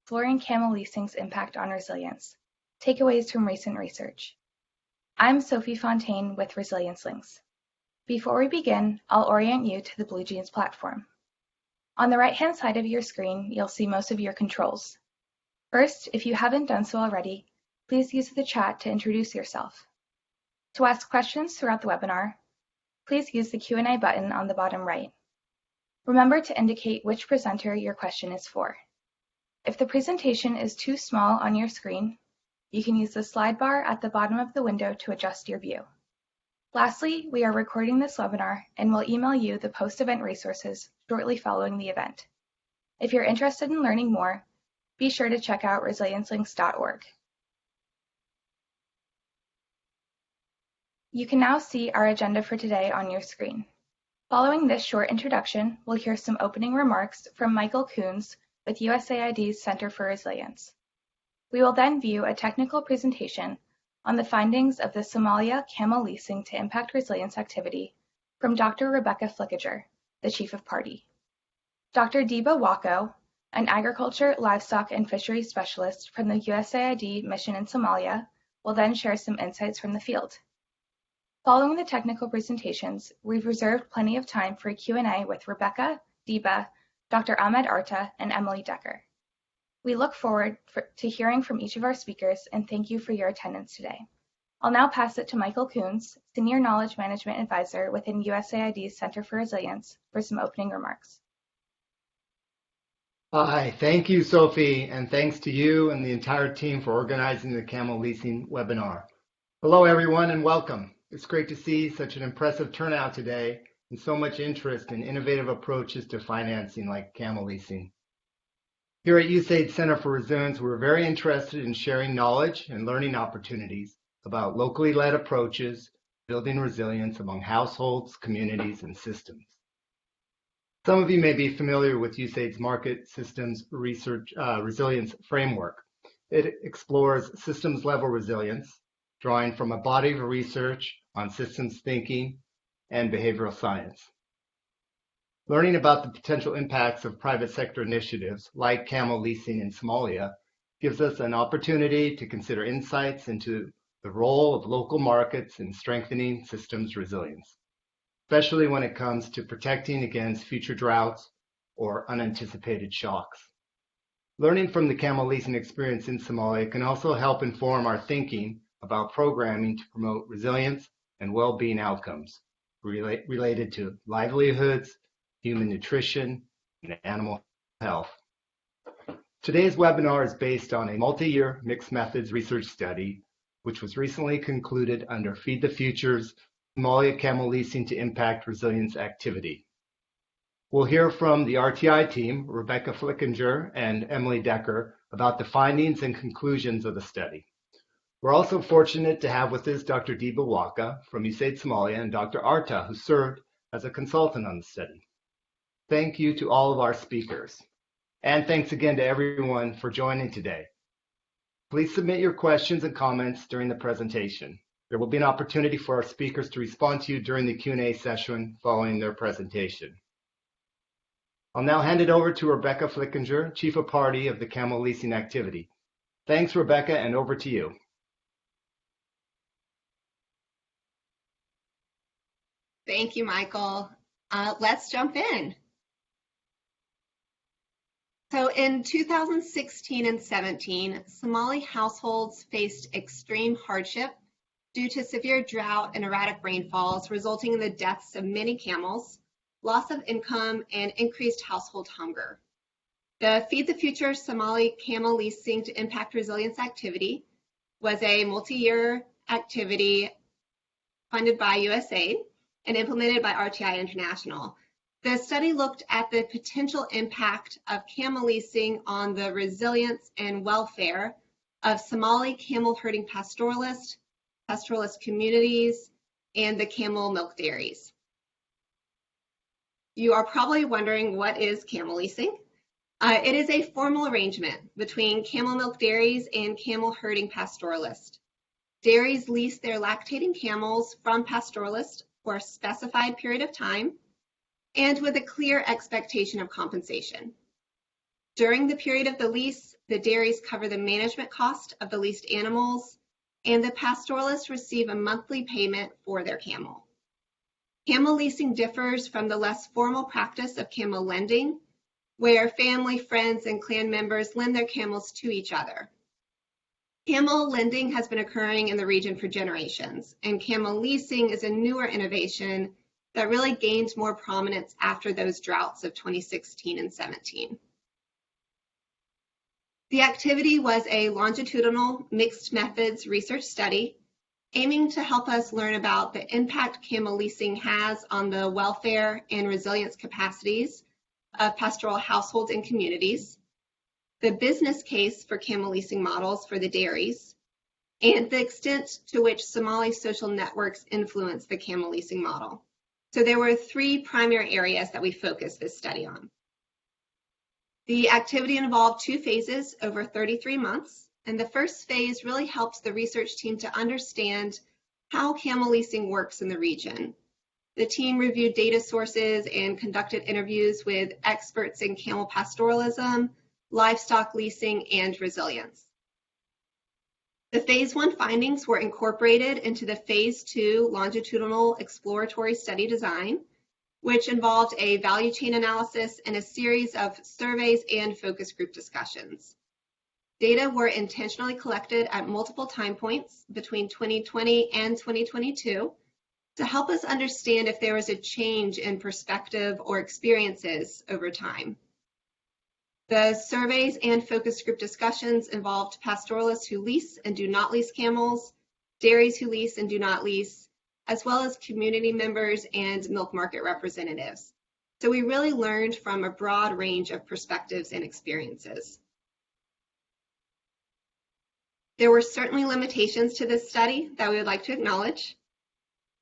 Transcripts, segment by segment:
exploring camel leasing's impact on resilience, takeaways from recent research. I'm Sophie Fontaine with ResilienceLinks. Before we begin, I'll orient you to the BlueJeans platform. On the right-hand side of your screen, you'll see most of your controls. First, if you haven't done so already, please use the chat to introduce yourself. To ask questions throughout the webinar, please use the Q&A button on the bottom right. Remember to indicate which presenter your question is for. If the presentation is too small on your screen, you can use the slide bar at the bottom of the window to adjust your view. Lastly, we are recording this webinar and will email you the post-event resources shortly following the event. If you're interested in learning more, be sure to check out ResilienceLinks.org. You can now see our agenda for today on your screen. Following this short introduction, we'll hear some opening remarks from Michael Coons with USAID's Center for Resilience. We will then view a technical presentation on the findings of the Somalia Camel Leasing to Impact Resilience activity from Dr. Rebecca Flickinger, the Chief of Party. Dr. Diba Wako, an agriculture, livestock, and fisheries specialist from the USAID mission in Somalia, will then share some insights from the field. Following the technical presentations, we've reserved plenty of time for a Q&A with Rebecca, Diba, Dr. Ahmed Arta, and Emily Decker. We look forward to hearing from each of our speakers and thank you for your attendance today. I'll now pass it to Michael Coons, Senior Knowledge Management Advisor within USAID's Center for Resilience, for some opening remarks. Hi, thank you, Sophie, and thanks to you and the entire team for organizing the Camel Leasing webinar. Hello, everyone, and welcome. It's great to see such an impressive turnout today and so much interest in innovative approaches to financing like camel leasing. Here at USAID Center for Resilience, we're very interested in sharing knowledge and learning opportunities about locally led approaches, building resilience among households, communities, and systems. Some of you may be familiar with USAID's Market Systems Research Resilience Framework. It explores systems-level resilience, drawing from a body of research on systems thinking and behavioral science. Learning about the potential impacts of private sector initiatives like camel leasing in Somalia gives us an opportunity to consider insights into the role of local markets in strengthening systems resilience, especially when it comes to protecting against future droughts or unanticipated shocks. Learning from the camel leasing experience in Somalia can also help inform our thinking about programming to promote resilience and well-being outcomes related to livelihoods, human nutrition, and animal health. Today's webinar is based on a multi-year mixed methods research study, which was recently concluded under Feed the Future's Somalia Camel Leasing to Impact Resilience activity. We'll hear from the RTI team, Rebecca Flickinger and Emily Decker, about the findings and conclusions of the study. We're also fortunate to have with us Dr. Diba Waka from USAID Somalia and Dr. Arta, who served as a consultant on the study. Thank you to all of our speakers. And thanks again to everyone for joining today. Please submit your questions and comments during the presentation. There will be an opportunity for our speakers to respond to you during the Q&A session following their presentation. I'll now hand it over to Rebecca Flickinger, Chief of Party of the Camel Leasing activity. Thanks, Rebecca, and over to you. Thank you, Michael. Let's jump in. So in 2016 and 17, Somali households faced extreme hardship due to severe drought and erratic rainfalls, resulting in the deaths of many camels, loss of income, and increased household hunger. The Feed the Future Somali Camel Leasing to Impact Resilience activity was a multi-year activity funded by USAID and implemented by RTI International. The study looked at the potential impact of camel leasing on the resilience and welfare of Somali camel-herding pastoralist communities, and the camel milk dairies. You are probably wondering, what is camel leasing? It is a formal arrangement between camel milk dairies and camel-herding pastoralists. Dairies lease their lactating camels from pastoralists for a specified period of time and with a clear expectation of compensation. During the period of the lease, the dairies cover the management cost of the leased animals, and the pastoralists receive a monthly payment for their camel. Camel leasing differs from the less formal practice of camel lending, where family, friends, and clan members lend their camels to each other. Camel lending has been occurring in the region for generations, and camel leasing is a newer innovation that really gained more prominence after those droughts of 2016 and 17. The activity was a longitudinal mixed methods research study aiming to help us learn about the impact camel leasing has on the welfare and resilience capacities of pastoral households and communities, the business case for camel leasing models for the dairies, and the extent to which Somali social networks influence the camel leasing model. So there were three primary areas that we focused this study on. The activity involved two phases over 33 months, and the first phase really helps the research team to understand how camel leasing works in the region. The team reviewed data sources and conducted interviews with experts in camel pastoralism, livestock leasing, and resilience. The phase 1 findings were incorporated into the phase 2 longitudinal exploratory study design, which involved a value chain analysis and a series of surveys and focus group discussions. Data were intentionally collected at multiple time points between 2020 and 2022 to help us understand if there was a change in perspective or experiences over time. The surveys and focus group discussions involved pastoralists who lease and do not lease camels, dairies who lease and do not lease, as well as community members and milk market representatives. So we really learned from a broad range of perspectives and experiences. There were certainly limitations to this study that we would like to acknowledge.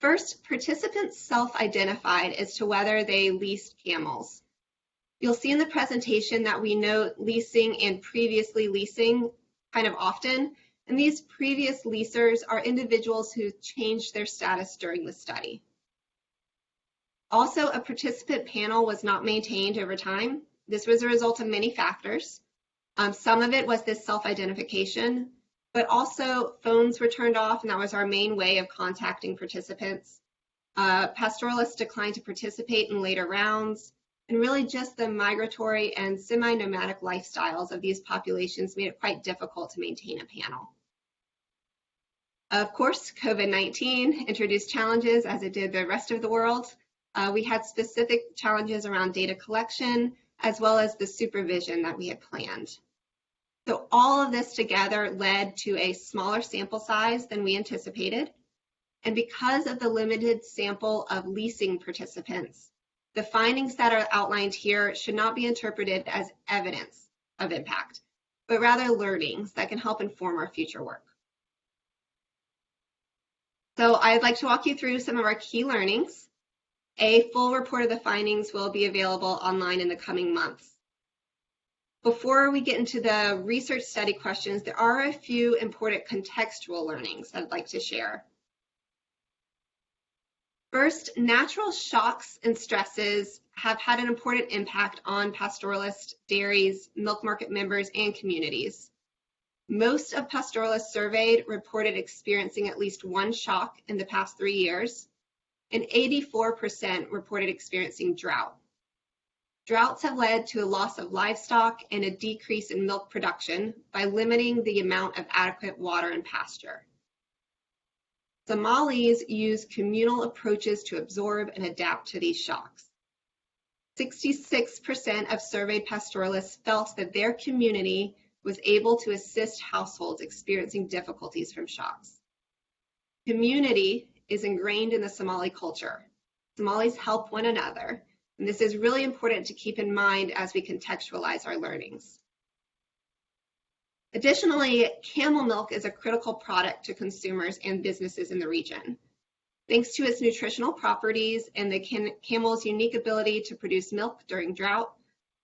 First, participants self-identified as to whether they leased camels. You'll see in the presentation that we note leasing and previously leasing kind of often, and these previous leasers are individuals who changed their status during the study. Also, a participant panel was not maintained over time. This was a result of many factors. Some of it was this self-identification, but also phones were turned off, and that was our main way of contacting participants. Pastoralists declined to participate in later rounds, and really just the migratory and semi-nomadic lifestyles of these populations made it quite difficult to maintain a panel. Of course, COVID-19 introduced challenges, as it did the rest of the world. We had specific challenges around data collection, as well as the supervision that we had planned. So all of this together led to a smaller sample size than we anticipated. And because of the limited sample of leasing participants, the findings that are outlined here should not be interpreted as evidence of impact, but rather learnings that can help inform our future work. So I'd like to walk you through some of our key learnings. A full report of the findings will be available online in the coming months. Before we get into the research study questions, there are a few important contextual learnings I'd like to share. First, natural shocks and stresses have had an important impact on pastoralists, dairies, milk market members, and communities. Most of pastoralists surveyed reported experiencing at least one shock in the past 3 years, and 84% reported experiencing drought. Droughts have led to a loss of livestock and a decrease in milk production by limiting the amount of adequate water and pasture. Somalis use communal approaches to absorb and adapt to these shocks. 66% of surveyed pastoralists felt that their community was able to assist households experiencing difficulties from shocks. Community is ingrained in the Somali culture. Somalis help one another, and this is really important to keep in mind as we contextualize our learnings. Additionally, camel milk is a critical product to consumers and businesses in the region. Thanks to its nutritional properties and the camel's unique ability to produce milk during drought,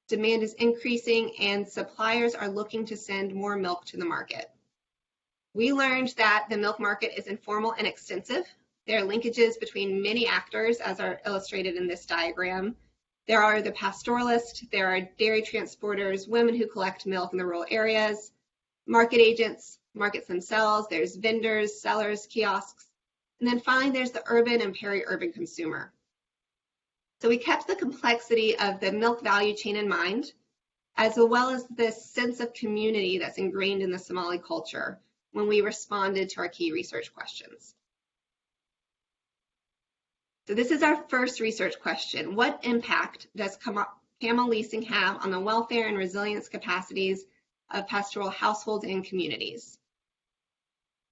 demand is increasing and suppliers are looking to send more milk to the market. We learned that the milk market is informal and extensive. There are linkages between many actors, as are illustrated in this diagram. There are the pastoralists, there are dairy transporters, women who collect milk in the rural areas, market agents, markets themselves, there's vendors, sellers, kiosks, and then finally there's the urban and peri-urban consumer. So we kept the complexity of the milk value chain in mind, as well as this sense of community that's ingrained in the Somali culture when we responded to our key research questions. So this is our first research question. What impact does camel leasing have on the welfare and resilience capacities of pastoral households and communities?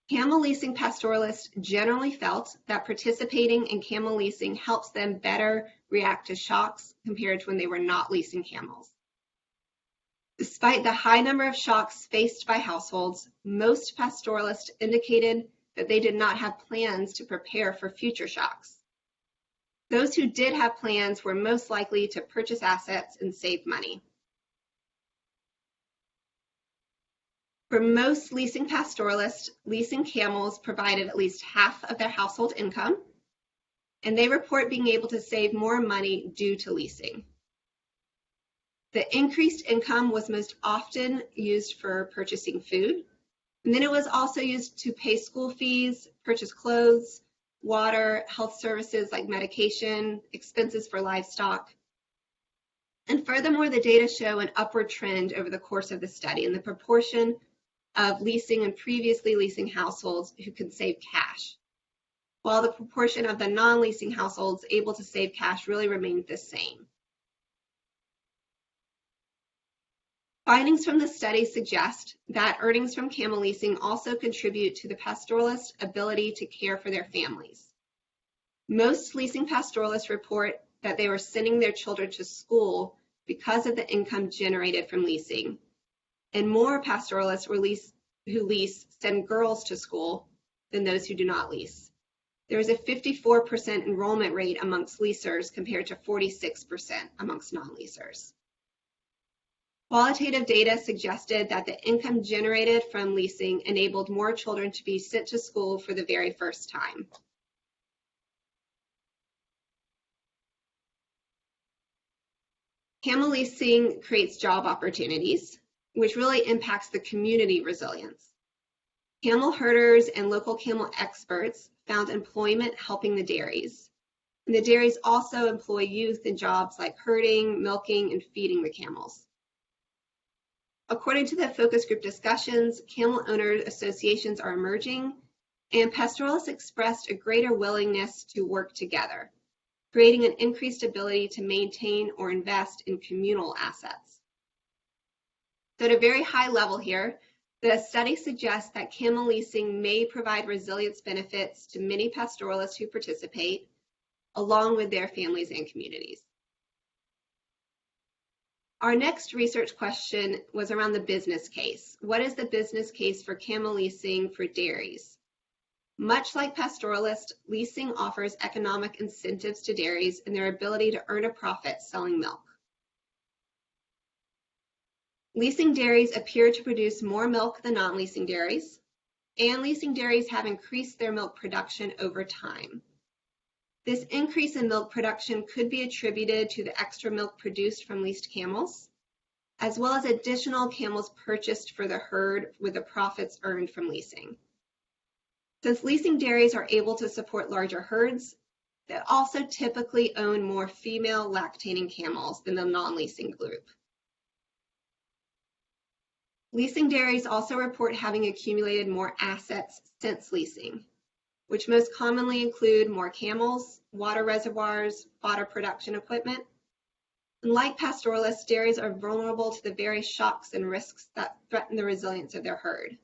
Camel leasing pastoralists generally felt that participating in camel leasing helps them better react to shocks compared to when they were not leasing camels. Despite the high number of shocks faced by households, most pastoralists indicated that they did not have plans to prepare for future shocks. Those who did have plans were most likely to purchase assets and save money. For most leasing pastoralists, leasing camels provided at least half of their household income, and they report being able to save more money due to leasing. The increased income was most often used for purchasing food, and then it was also used to pay school fees, purchase clothes, water, health services like medication, expenses for livestock. And furthermore, the data show an upward trend over the course of the study in the proportion of leasing and previously leasing households who can save cash, while the proportion of the non-leasing households able to save cash really remained the same. Findings from the study suggest that earnings from camel leasing also contribute to the pastoralist's ability to care for their families. Most leasing pastoralists report that they were sending their children to school because of the income generated from leasing, and more pastoralists who lease send girls to school than those who do not lease. There is a 54% enrollment rate amongst leasers compared to 46% amongst non-leasers. Qualitative data suggested that the income generated from leasing enabled more children to be sent to school for the very first time. Camel leasing creates job opportunities, which really impacts the community resilience. Camel herders and local camel experts found employment helping the dairies. And the dairies also employ youth in jobs like herding, milking, and feeding the camels. According to the focus group discussions, camel owner associations are emerging, and pastoralists expressed a greater willingness to work together, creating an increased ability to maintain or invest in communal assets. So at a very high level here, the study suggests that camel leasing may provide resilience benefits to many pastoralists who participate, along with their families and communities. Our next research question was around the business case. What is the business case for camel leasing for dairies? Much like pastoralists, leasing offers economic incentives to dairies in their ability to earn a profit selling milk. Leasing dairies appear to produce more milk than non-leasing dairies, and leasing dairies have increased their milk production over time. This increase in milk production could be attributed to the extra milk produced from leased camels, as well as additional camels purchased for the herd with the profits earned from leasing. Since leasing dairies are able to support larger herds, they also typically own more female lactating camels than the non-leasing group. Leasing dairies also report having accumulated more assets since leasing, which most commonly include more camels, water reservoirs, fodder production equipment. And like pastoralists, dairies are vulnerable to the various shocks and risks that threaten the resilience of their herd.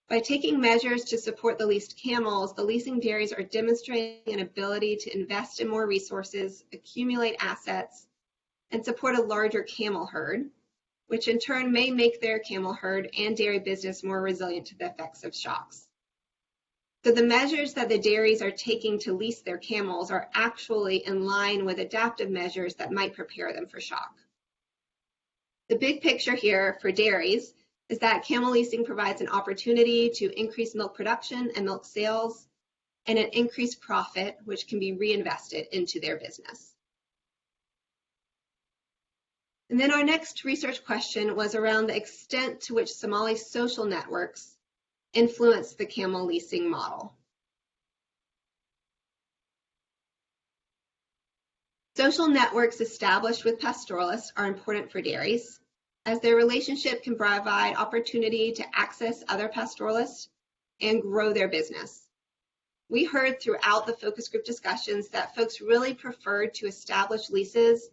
By taking measures to support the leased camels, the leasing dairies are demonstrating an ability to invest in more resources, accumulate assets, and support a larger camel herd, which in turn may make their camel herd and dairy business more resilient to the effects of shocks. So the measures that the dairies are taking to lease their camels are actually in line with adaptive measures that might prepare them for shock. The big picture here for dairies is that camel leasing provides an opportunity to increase milk production and milk sales, and an increased profit, which can be reinvested into their business. And then our next research question was around the extent to which Somali social networks influenced the camel leasing model. Social networks established with pastoralists are important for dairies, as their relationship can provide opportunity to access other pastoralists and grow their business. We heard throughout the focus group discussions that folks really preferred to establish leases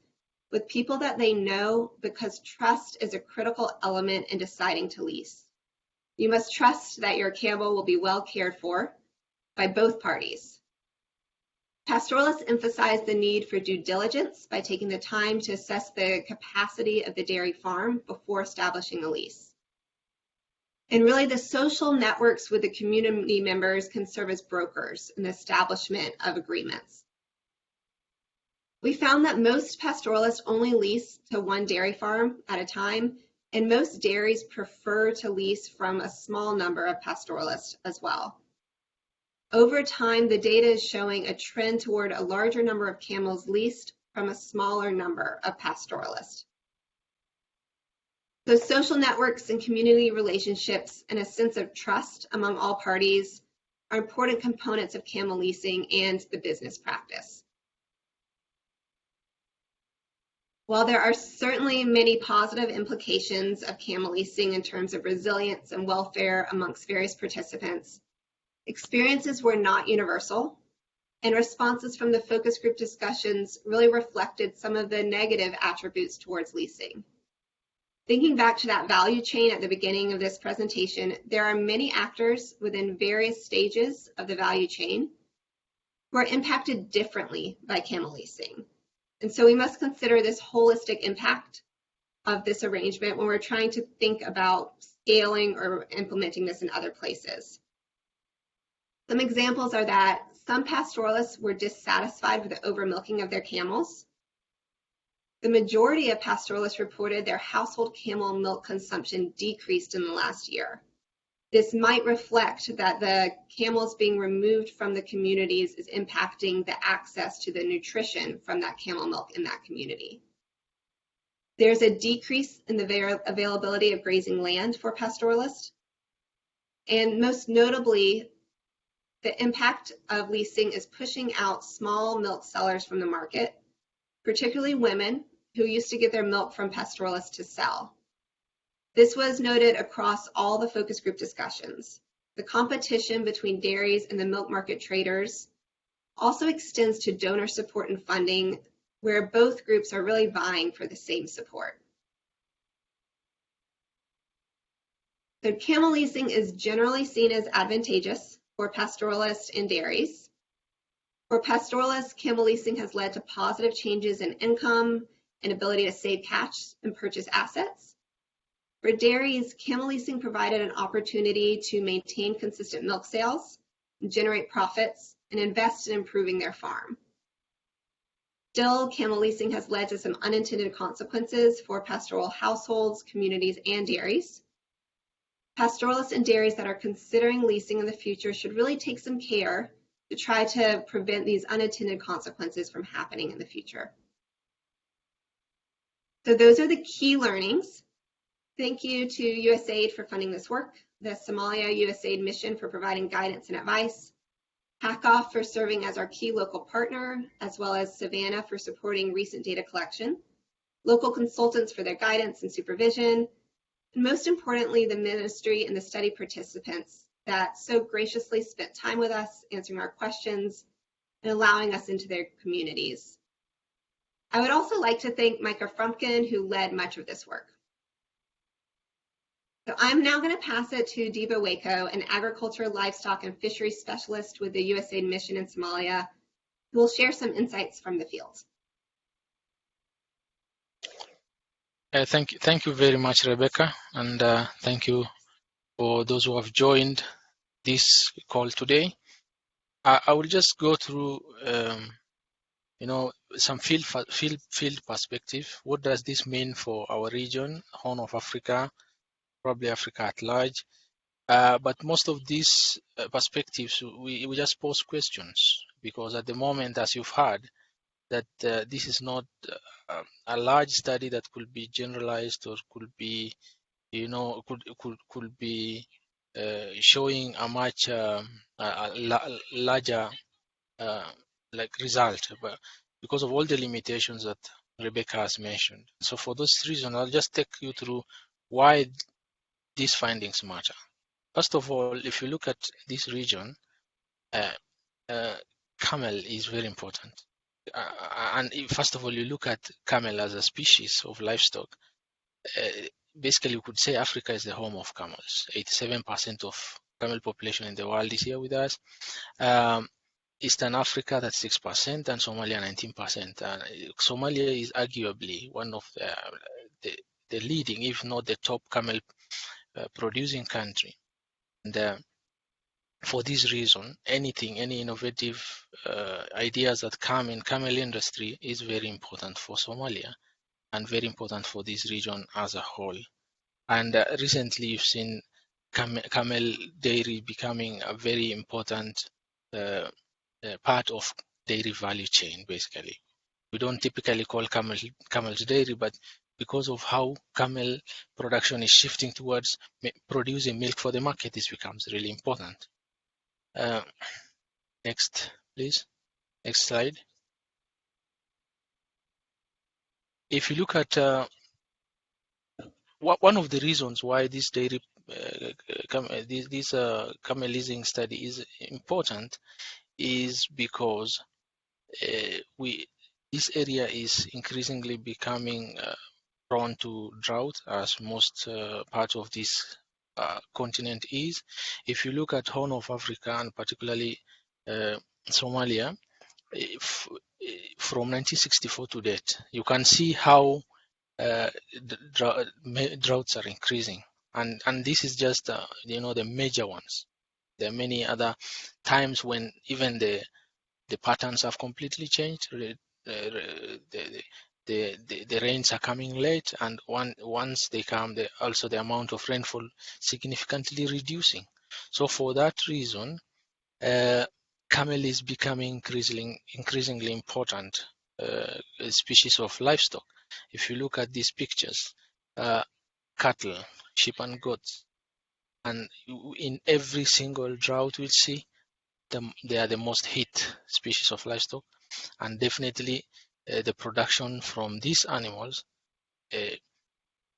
with people that they know, because trust is a critical element in deciding to lease. You must trust that your camel will be well cared for by both parties. Pastoralists emphasize the need for due diligence by taking the time to assess the capacity of the dairy farm before establishing a lease. And really, the social networks with the community members can serve as brokers in the establishment of agreements. We found that most pastoralists only lease to one dairy farm at a time, and most dairies prefer to lease from a small number of pastoralists as well. Over time, the data is showing a trend toward a larger number of camels leased from a smaller number of pastoralists. So social networks and community relationships and a sense of trust among all parties are important components of camel leasing and the business practice. While there are certainly many positive implications of camel leasing in terms of resilience and welfare amongst various participants, experiences were not universal, and responses from the focus group discussions really reflected some of the negative attributes towards leasing. Thinking back to that value chain at the beginning of this presentation, there are many actors within various stages of the value chain who are impacted differently by camel leasing. And so we must consider this holistic impact of this arrangement when we're trying to think about scaling or implementing this in other places. Some examples are that some pastoralists were dissatisfied with the overmilking of their camels. The majority of pastoralists reported their household camel milk consumption decreased in the last year. This might reflect that the camels being removed from the communities is impacting the access to the nutrition from that camel milk in that community. There's a decrease in the availability of grazing land for pastoralists. And most notably, the impact of leasing is pushing out small milk sellers from the market, particularly women who used to get their milk from pastoralists to sell. This was noted across all the focus group discussions. The competition between dairies and the milk market traders also extends to donor support and funding, where both groups are really vying for the same support. So camel leasing is generally seen as advantageous for pastoralists and dairies. For pastoralists, camel leasing has led to positive changes in income and ability to save cash and purchase assets. For dairies, camel leasing provided an opportunity to maintain consistent milk sales, generate profits, and invest in improving their farm. Still, camel leasing has led to some unintended consequences for pastoral households, communities, and dairies. Pastoralists and dairies that are considering leasing in the future should really take some care to try to prevent these unintended consequences from happening in the future. So those are the key learnings. Thank you to USAID for funding this work, the Somalia USAID mission for providing guidance and advice, HACOF for serving as our key local partner, as well as Savannah for supporting recent data collection, local consultants for their guidance and supervision, and most importantly, the ministry and the study participants that so graciously spent time with us, answering our questions and allowing us into their communities. I would also like to thank Micah Frumpkin, who led much of this work. So I'm now going to pass it to Diva Waco, an agriculture, livestock, and fisheries specialist with the USAID mission in Somalia, who will share some insights from the field. Thank you very much, Rebecca, and thank you for those who have joined this call today. I will just go through, some field perspective. What does this mean for our region, Horn of Africa, probably Africa at large? But most of these perspectives, we just pose questions, because at the moment, as you've heard, that this is not a large study that could be generalized or could be, could be showing a much larger like result, but because of all the limitations that Rebecca has mentioned. So for those reasons, I'll just take you through why these findings matter. First of all, if you look at this region, camel is very important. And first of all, you look at camel as a species of livestock. Basically, you could say Africa is the home of camels. 87% of camel population in the world is here with us. Eastern Africa, that's 6%, and Somalia, 19%. Somalia is arguably one of the leading, if not the top, camel producing country. And for this reason, any innovative ideas that come in camel industry is very important for Somalia and very important for this region as a whole. And recently, you've seen camel dairy becoming a very important part of dairy value chain. Basically, we don't typically call camel's dairy, but because of how camel production is shifting towards producing milk for the market, this becomes really important. Next, please. Next slide. If you look at one of the reasons why this dairy, camel leasing study is important is because this area is increasingly becoming prone to drought, as most parts of this continent is. If you look at Horn of Africa and particularly Somalia, from 1964 to date, you can see how droughts are increasing, and this is just the major ones. There are many other times when even the patterns have completely changed. The rains are coming late, and once they come, also the amount of rainfall significantly reducing. So for that reason, camel is becoming increasingly important species of livestock. If you look at these pictures, cattle, sheep and goats, and in every single drought we'll see they are the most hit species of livestock, and definitely the production from these animals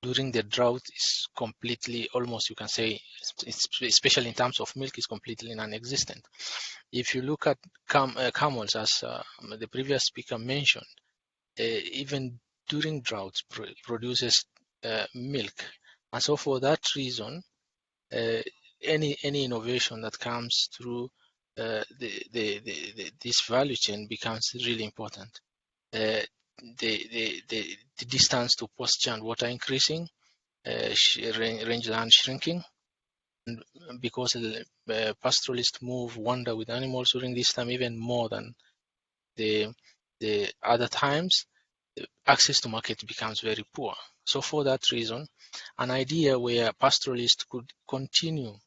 during the drought is completely, almost you can say, especially in terms of milk, is completely non-existent. If you look at camels, as the previous speaker mentioned, even during droughts produces milk, and so for that reason, any innovation that comes through this value chain becomes really important. The distance to pasture and water increasing, rangeland shrinking, and because pastoralists wander with animals during this time even more than the other times, access to market becomes very poor. So for that reason, an idea where pastoralists could continue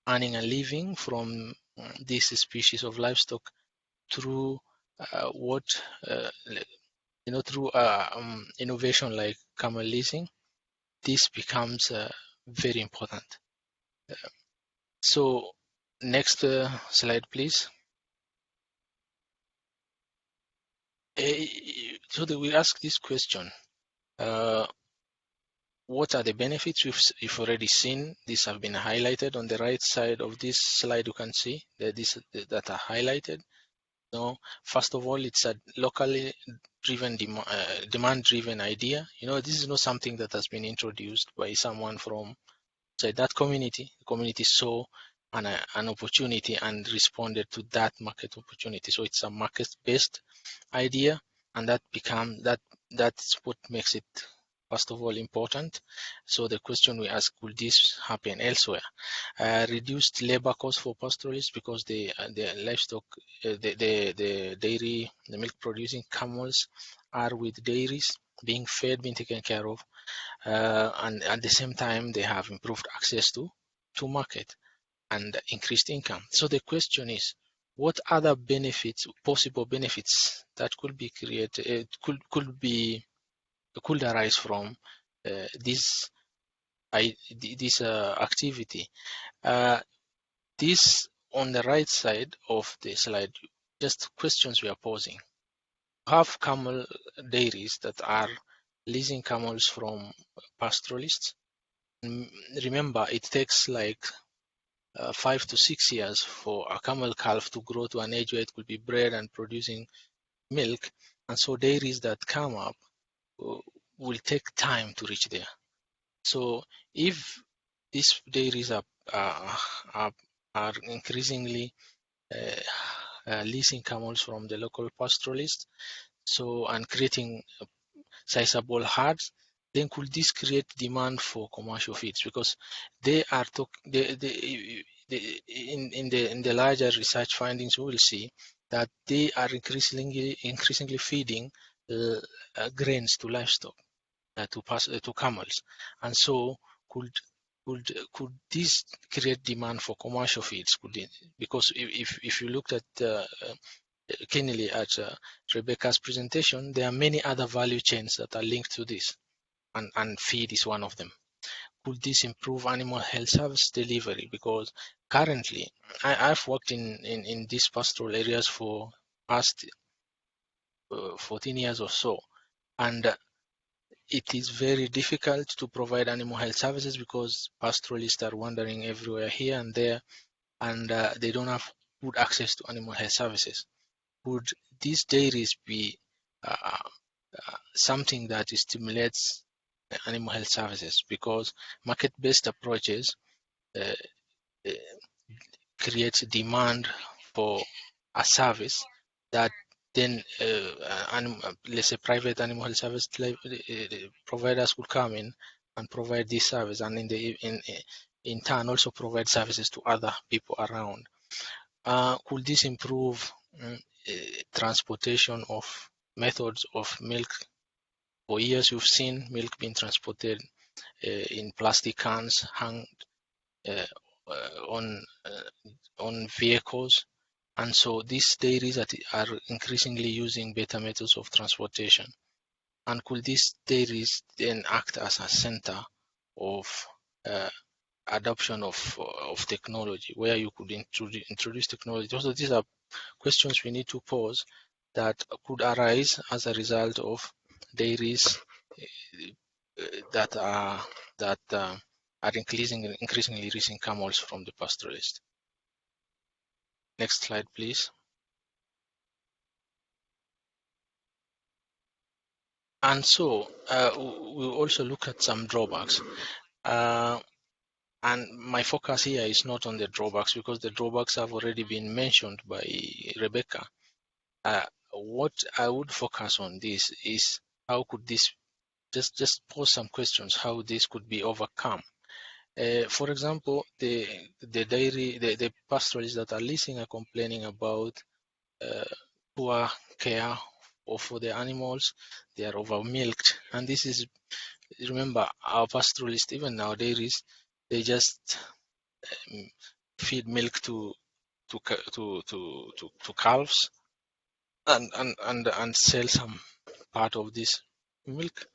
earning a living from this species of livestock through through innovation like camel leasing, this becomes very important. So next slide, please. So that we ask this question, what are the benefits? We've already seen these have been highlighted on the right side of this slide. You can see that are highlighted. No, first of all, it's a locally driven, demand-driven idea. This is not something that has been introduced by someone from that community. The community saw an opportunity and responded to that market opportunity. So it's a market-based idea, and that's what makes it, first of all, important. So the question we ask, will this happen elsewhere? Reduced labor costs for pastoralists, because the livestock, the dairy, the milk producing camels are with dairies being fed, being taken care of, and at the same time they have improved access to market and increased income. So the question is, what other benefits, possible benefits that could be created, could arise from this activity. This on the right side of the slide, just questions we are posing. Have camel dairies that are leasing camels from pastoralists. Remember, it takes like 5 to 6 years for a camel calf to grow to an age where it could be bred and producing milk, and so dairies that come up will take time to reach there. So if these dairies are increasingly leasing camels from the local pastoralists, so and creating sizable herds, then could this create demand for commercial feeds? Because they are in the larger research findings, we will see that they are increasingly feeding grains to livestock, to camels, and so could this create demand for commercial feeds? Because if you looked at keenly at Rebecca's presentation, there are many other value chains that are linked to this, and feed is one of them. Could this improve animal health service delivery? Because currently, I've worked in these pastoral areas for past 14 years or so, and it is very difficult to provide animal health services because pastoralists are wandering everywhere here and there, and they don't have good access to animal health services. Would these dairies be something that stimulates animal health services? Because market-based approaches creates demand for a service that then let's say private animal health service providers would come in and provide this service, and in turn also provide services to other people around. Could this improve transportation of methods of milk? For years, you've seen milk being transported in plastic cans hung on vehicles, and so these dairies are increasingly using better methods of transportation. And could these dairies then act as a center of adoption of technology, where you could introduce technology? Also, these are questions we need to pose that could arise as a result of dairies that are increasingly leasing camels from the pastoralist. Next slide, please. And so we'll also look at some drawbacks. And my focus here is not on the drawbacks, because the drawbacks have already been mentioned by Rebecca. What I would focus on this is how could this, just pose some questions, how this could be overcome. For example, the pastoralists that are leasing are complaining about poor care for the animals. They are over milked, and this is, remember, our pastoralists, even now dairies, they just feed milk to calves and sell some part of this milk.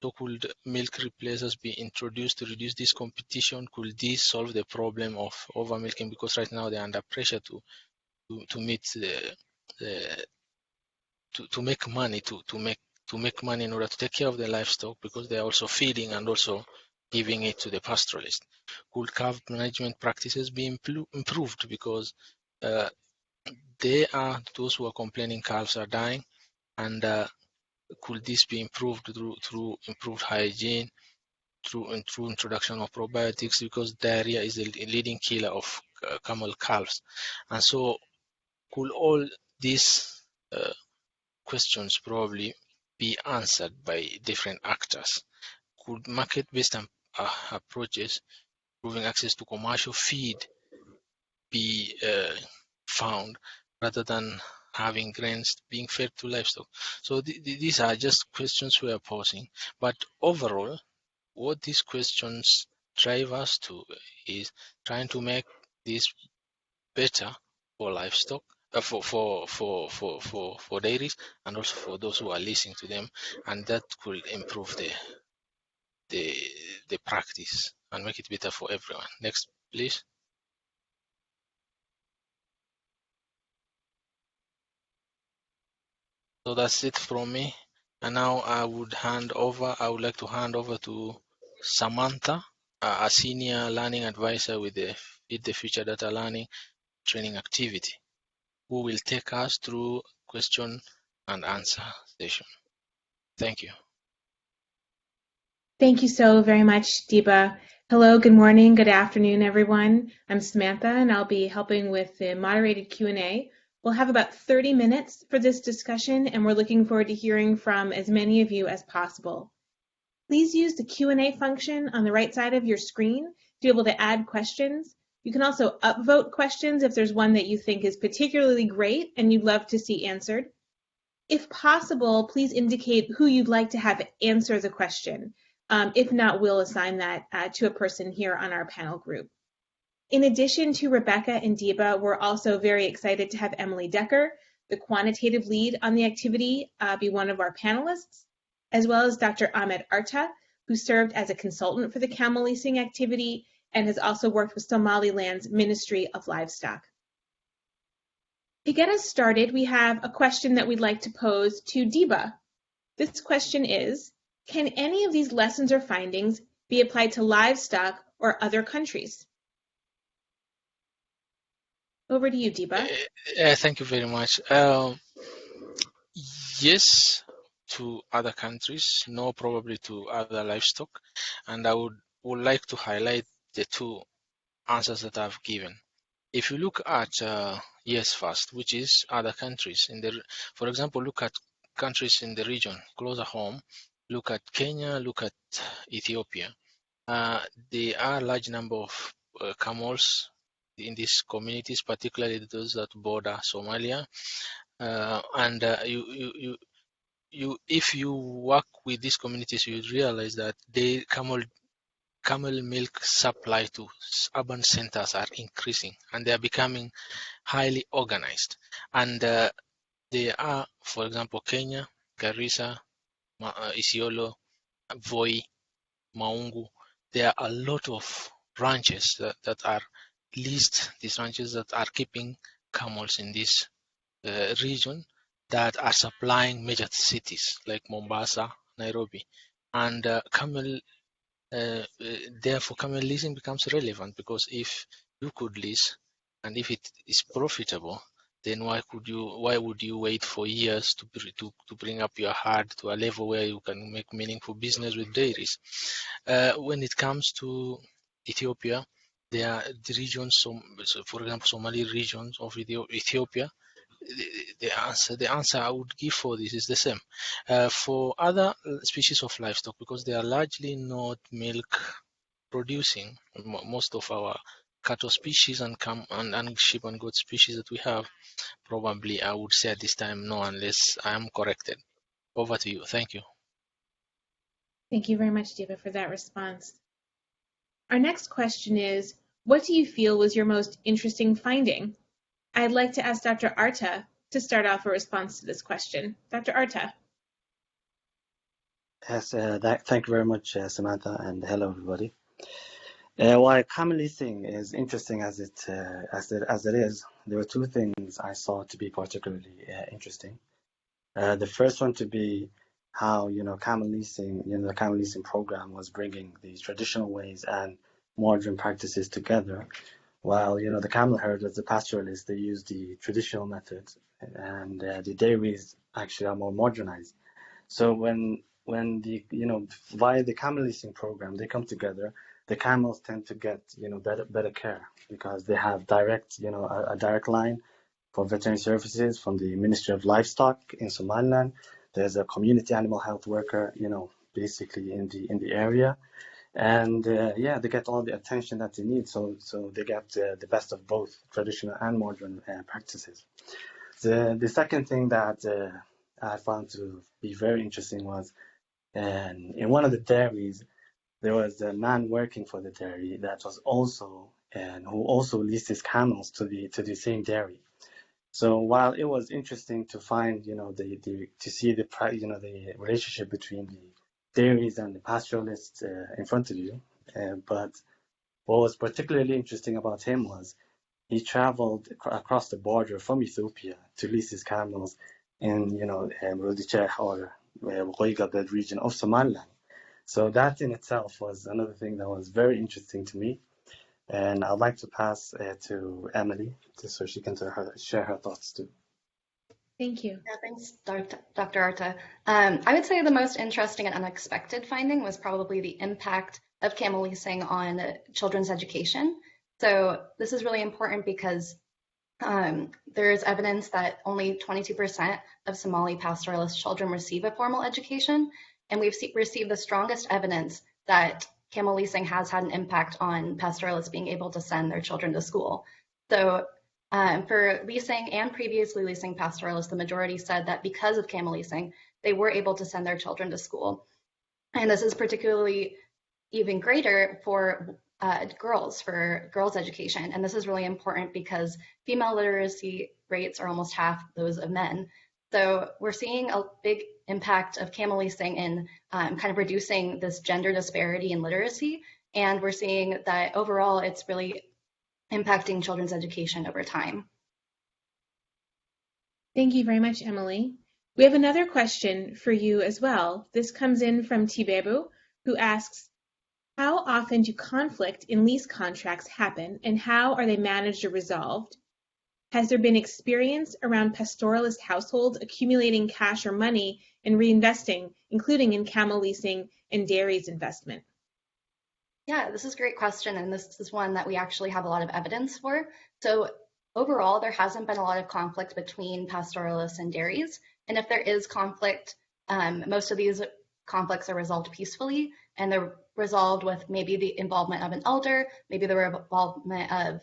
So could milk replacers be introduced to reduce this competition? Could this solve the problem of over milking? Because right now they're under pressure to meet to make money, to make money in order to take care of the livestock, because they're also feeding and also giving it to the pastoralist. Could calf management practices be improved? Because they are those who are complaining calves are dying, and could this be improved through improved hygiene, through introduction of probiotics, because diarrhea is the leading killer of camel calves? And so could all these questions probably be answered by different actors? Could market-based approaches, improving access to commercial feed, be found rather than having grains being fed to livestock? So these are just questions we are posing. But overall, what these questions drive us to is trying to make this better for livestock, for dairies, and also for those who are leasing to them, and that could improve the practice and make it better for everyone. Next, please. So that's it from me. And now I would like to hand over to Samantha, a senior learning advisor with the Feed the Future Data Learning training activity, who will take us through question and answer session. Thank you. Thank you so very much, Diba. Hello, good morning, good afternoon, everyone. I'm Samantha, and I'll be helping with the moderated Q&A. We'll have about 30 minutes for this discussion, and we're looking forward to hearing from as many of you as possible. Please use the Q&A function on the right side of your screen to be able to add questions. You can also upvote questions if there's one that you think is particularly great and you'd love to see answered. If possible, please indicate who you'd like to have answer the question. If not, we'll assign that to a person here on our panel group. In addition to Rebecca and Diba, we're also very excited to have Emily Decker, the quantitative lead on the activity, be one of our panelists, as well as Dr. Ahmed Arta, who served as a consultant for the camel leasing activity and has also worked with Somaliland's Ministry of Livestock. To get us started, we have a question that we'd like to pose to Diba. This question is, can any of these lessons or findings be applied to livestock or other countries? Over to you, Diba. Thank you very much. Yes, to other countries, no, probably to other livestock. And I would like to highlight the two answers that I've given. If you look at yes first, which is other countries, for example, look at countries in the region closer home. Look at Kenya, look at Ethiopia. There are a large number of camels in these communities, particularly those that border Somalia. If you work with these communities, you realize that the camel milk supply to urban centers are increasing, and they are becoming highly organized. And they are, for example, Kenya, Garissa, Isiolo, Voi, Maungu. There are a lot of ranches that are leased, these ranches that are keeping camels in this region that are supplying major cities like Mombasa, Nairobi. And therefore camel leasing becomes relevant, because if you could lease and if it is profitable, then why would you wait for years to bring up your herd to a level where you can make meaningful business with dairies? When it comes to Ethiopia, there are the regions, so for example, Somali regions of Ethiopia. The answer I would give for this is the same. For other species of livestock, because they are largely not milk producing, most of our cattle species and sheep and goat species that we have, probably I would say at this time no, unless I am corrected. Over to you. Thank you. Thank you very much, Diba, for that response. Our next question is, what do you feel was your most interesting finding? I'd like to ask Dr. Arta to start off a response to this question. Dr. Arta. Yes, thank you very much, Samantha, and hello, everybody. While camel leasing is interesting as it is, there were two things I saw to be particularly interesting. The first one to be how camel leasing, the camel leasing program was bringing these traditional ways and modern practices together. While the camel herders, the pastoralists, they use the traditional methods, and the dairies actually are more modernized. So when via the camel leasing program, they come together, the camels tend to get better care, because they have direct a direct line for veterinary services from the Ministry of Livestock in Somaliland. There's a community animal health worker basically in the area. And they get all the attention that they need, so they get the best of both traditional and modern practices. The second thing that I found to be very interesting was, in one of the dairies, there was a man working for the dairy that was who also leased his camels to the same dairy. So while it was interesting to find, to see the relationship between the dairies and the pastoralists in front of you, but what was particularly interesting about him was he traveled across the border from Ethiopia to lease his camels in, Rodicheh or Woyga region of Somaliland. So that in itself was another thing that was very interesting to me. And I'd like to pass to Emily so she can share her thoughts too. Thank you. Yeah, thanks, Dr. Arta. I would say the most interesting and unexpected finding was probably the impact of camel leasing on children's education. So this is really important because there is evidence that only 22% of Somali pastoralist children receive a formal education, and we've received the strongest evidence that camel leasing has had an impact on pastoralists being able to send their children to school. So for leasing and previously leasing pastoralists, the majority said that because of camel leasing, they were able to send their children to school. And this is particularly even greater for girls' education. And this is really important because female literacy rates are almost half those of men. So we're seeing a big impact of camel leasing in kind of reducing this gender disparity in literacy. And we're seeing that overall, it's really impacting children's education over time. Thank you very much, Emily. We have another question for you as well. This comes in from Tibebu, who asks, how often do conflict in lease contracts happen and how are they managed or resolved? Has there been experience around pastoralist households accumulating cash or money and reinvesting, including in camel leasing and dairies investment? Yeah, this is a great question, and this is one that we actually have a lot of evidence for. So overall, there hasn't been a lot of conflict between pastoralists and dairies, and if there is conflict, most of these conflicts are resolved peacefully, and they're resolved with maybe the involvement of an elder, maybe the involvement of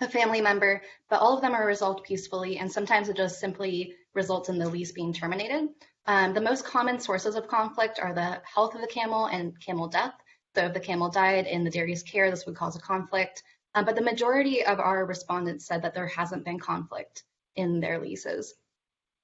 a family member, but all of them are resolved peacefully, and sometimes it just simply results in the lease being terminated. The most common sources of conflict are the health of the camel and camel death. So if the camel died in the dairy's care, this would cause a conflict. But the majority of our respondents said that there hasn't been conflict in their leases.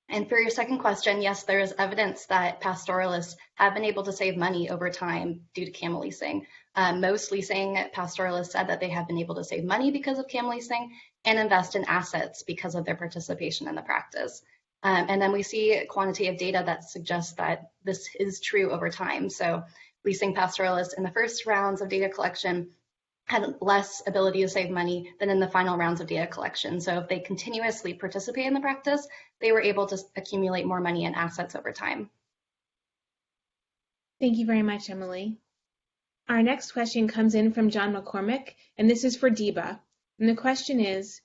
And for your second question, yes, there is evidence that pastoralists have been able to save money over time due to camel leasing. Most leasing pastoralists said that they have been able to save money because of camel leasing and invest in assets because of their participation in the practice. And then we see quantitative data that suggests that this is true over time. So leasing pastoralists in the first rounds of data collection had less ability to save money than in the final rounds of data collection. So if they continuously participate in the practice, they were able to accumulate more money and assets over time. Thank you very much, Emily. Our next question comes in from John McCormick, and this is for Deba. And the question is,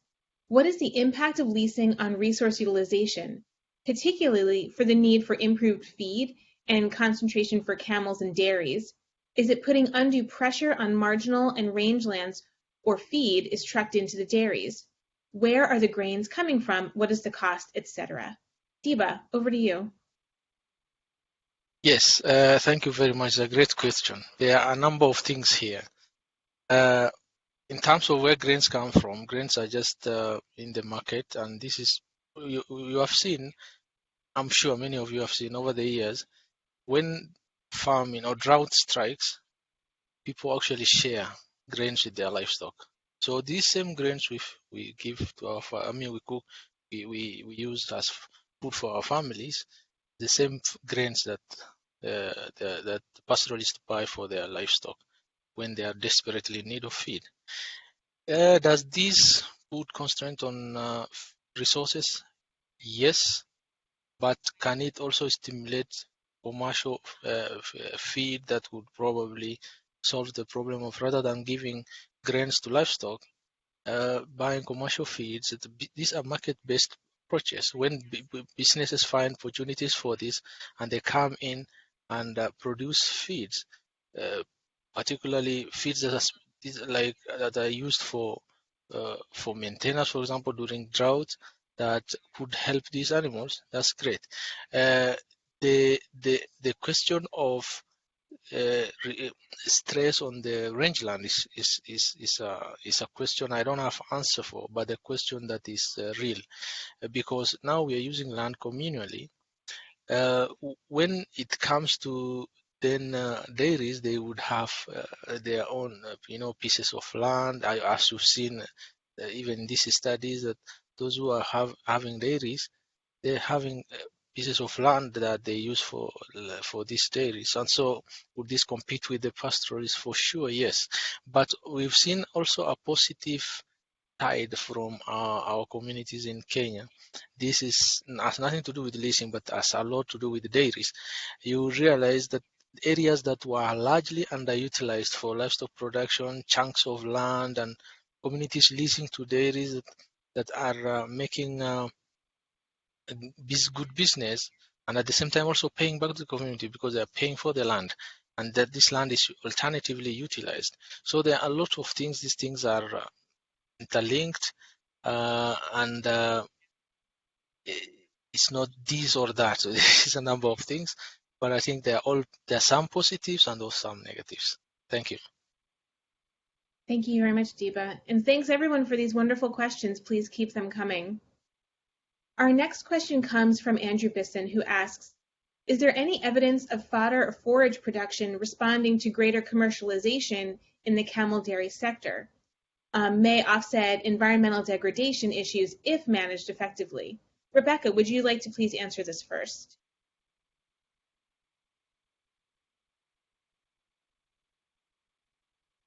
what is the impact of leasing on resource utilization, particularly for the need for improved feed and concentration for camels and dairies? Is it putting undue pressure on marginal and rangelands, or feed is trucked into the dairies? Where are the grains coming from? What is the cost, etc.? Deba, over to you. Yes, thank you very much. A great question. There are a number of things here. In terms of where grains come from, grains are just in the market, and this is, you have seen, I'm sure many of you have seen over the years, when farming or drought strikes, people actually share grains with their livestock. So these same grains we give to our, we cook, we use as food for our families, the same grains that the pastoralists buy for their livestock when they are desperately in need of feed. Does this put constraint on resources? Yes, but can it also stimulate commercial feed that would probably solve the problem of, rather than giving grains to livestock, buying commercial feeds? These are market-based approaches. When businesses find opportunities for this and they come in and produce feeds, particularly feeds that are used for maintenance, for example, during drought, that could help these animals, that's great. The question of stress on the rangeland is a question I don't have answer for, but a question that is real, because now we are using land communally. When it comes to then dairies, they would have their own pieces of land. As you've seen, even in these studies, that those who are having dairies, they're having pieces of land that they use for these dairies. And so would this compete with the pastoralists? For sure, yes. But we've seen also a positive tide from our communities in Kenya. This has nothing to do with leasing, but has a lot to do with the dairies. You realize that areas that were largely underutilized for livestock production, chunks of land, and communities leasing to dairies that are making good business, and at the same time also paying back to the community because they are paying for the land, and that this land is alternatively utilized. So there are a lot of things. These things are interlinked, and it's not this or that. So this is a number of things, but I think there are some positives and also some negatives. Thank you. Thank you very much, Deepa. And thanks everyone for these wonderful questions. Please keep them coming. Our next question comes from Andrew Bisson, who asks, is there any evidence of fodder or forage production responding to greater commercialization in the camel dairy sector? May offset environmental degradation issues if managed effectively. Rebecca, would you like to please answer this first?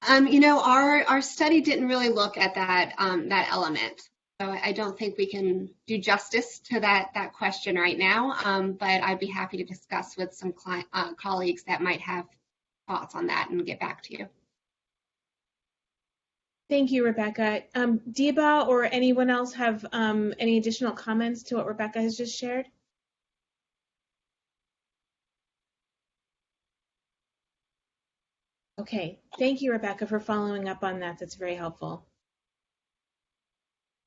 Our study didn't really look at that element. So I don't think we can do justice to that question right now, but I'd be happy to discuss with some colleagues that might have thoughts on that and get back to you. Thank you, Rebecca. Deepa or anyone else have any additional comments to what Rebecca has just shared? Okay, thank you, Rebecca, for following up on that. That's very helpful.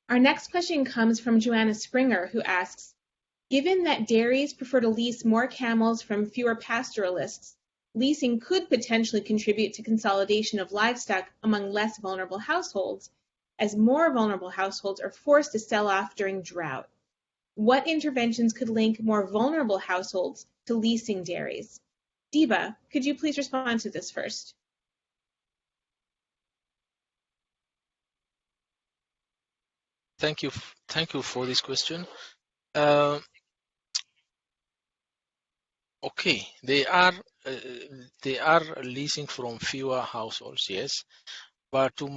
Our next question comes from Joanna Springer, who asks, given that dairies prefer to lease more camels from fewer pastoralists, leasing could potentially contribute to consolidation of livestock among less vulnerable households, as more vulnerable households are forced to sell off during drought. What interventions could link more vulnerable households to leasing dairies? Deepa, could you please respond to this first? Thank you for this question. Okay, they are leasing from fewer households, yes, but to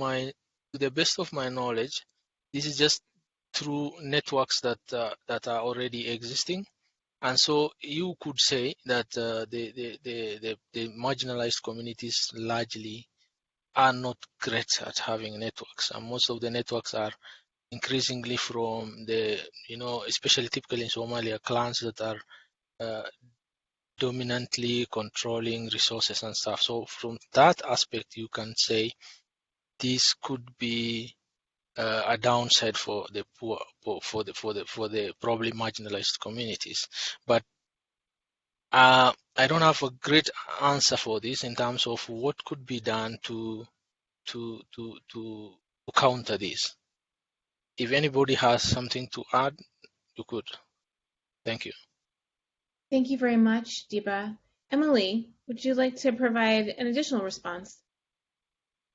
the best of my knowledge, this is just through networks that are already existing, and so you could say that the marginalized communities largely are not great at having networks, and most of the networks are increasingly from the, especially typically in Somalia, clans that are dominantly controlling resources and stuff. So from that aspect, you can say this could be a downside for the poor, for the probably marginalized communities. But I don't have a great answer for this in terms of what could be done to counter this. If anybody has something to add, you could. Thank you. Thank you very much, Deepa. Emily, would you like to provide an additional response?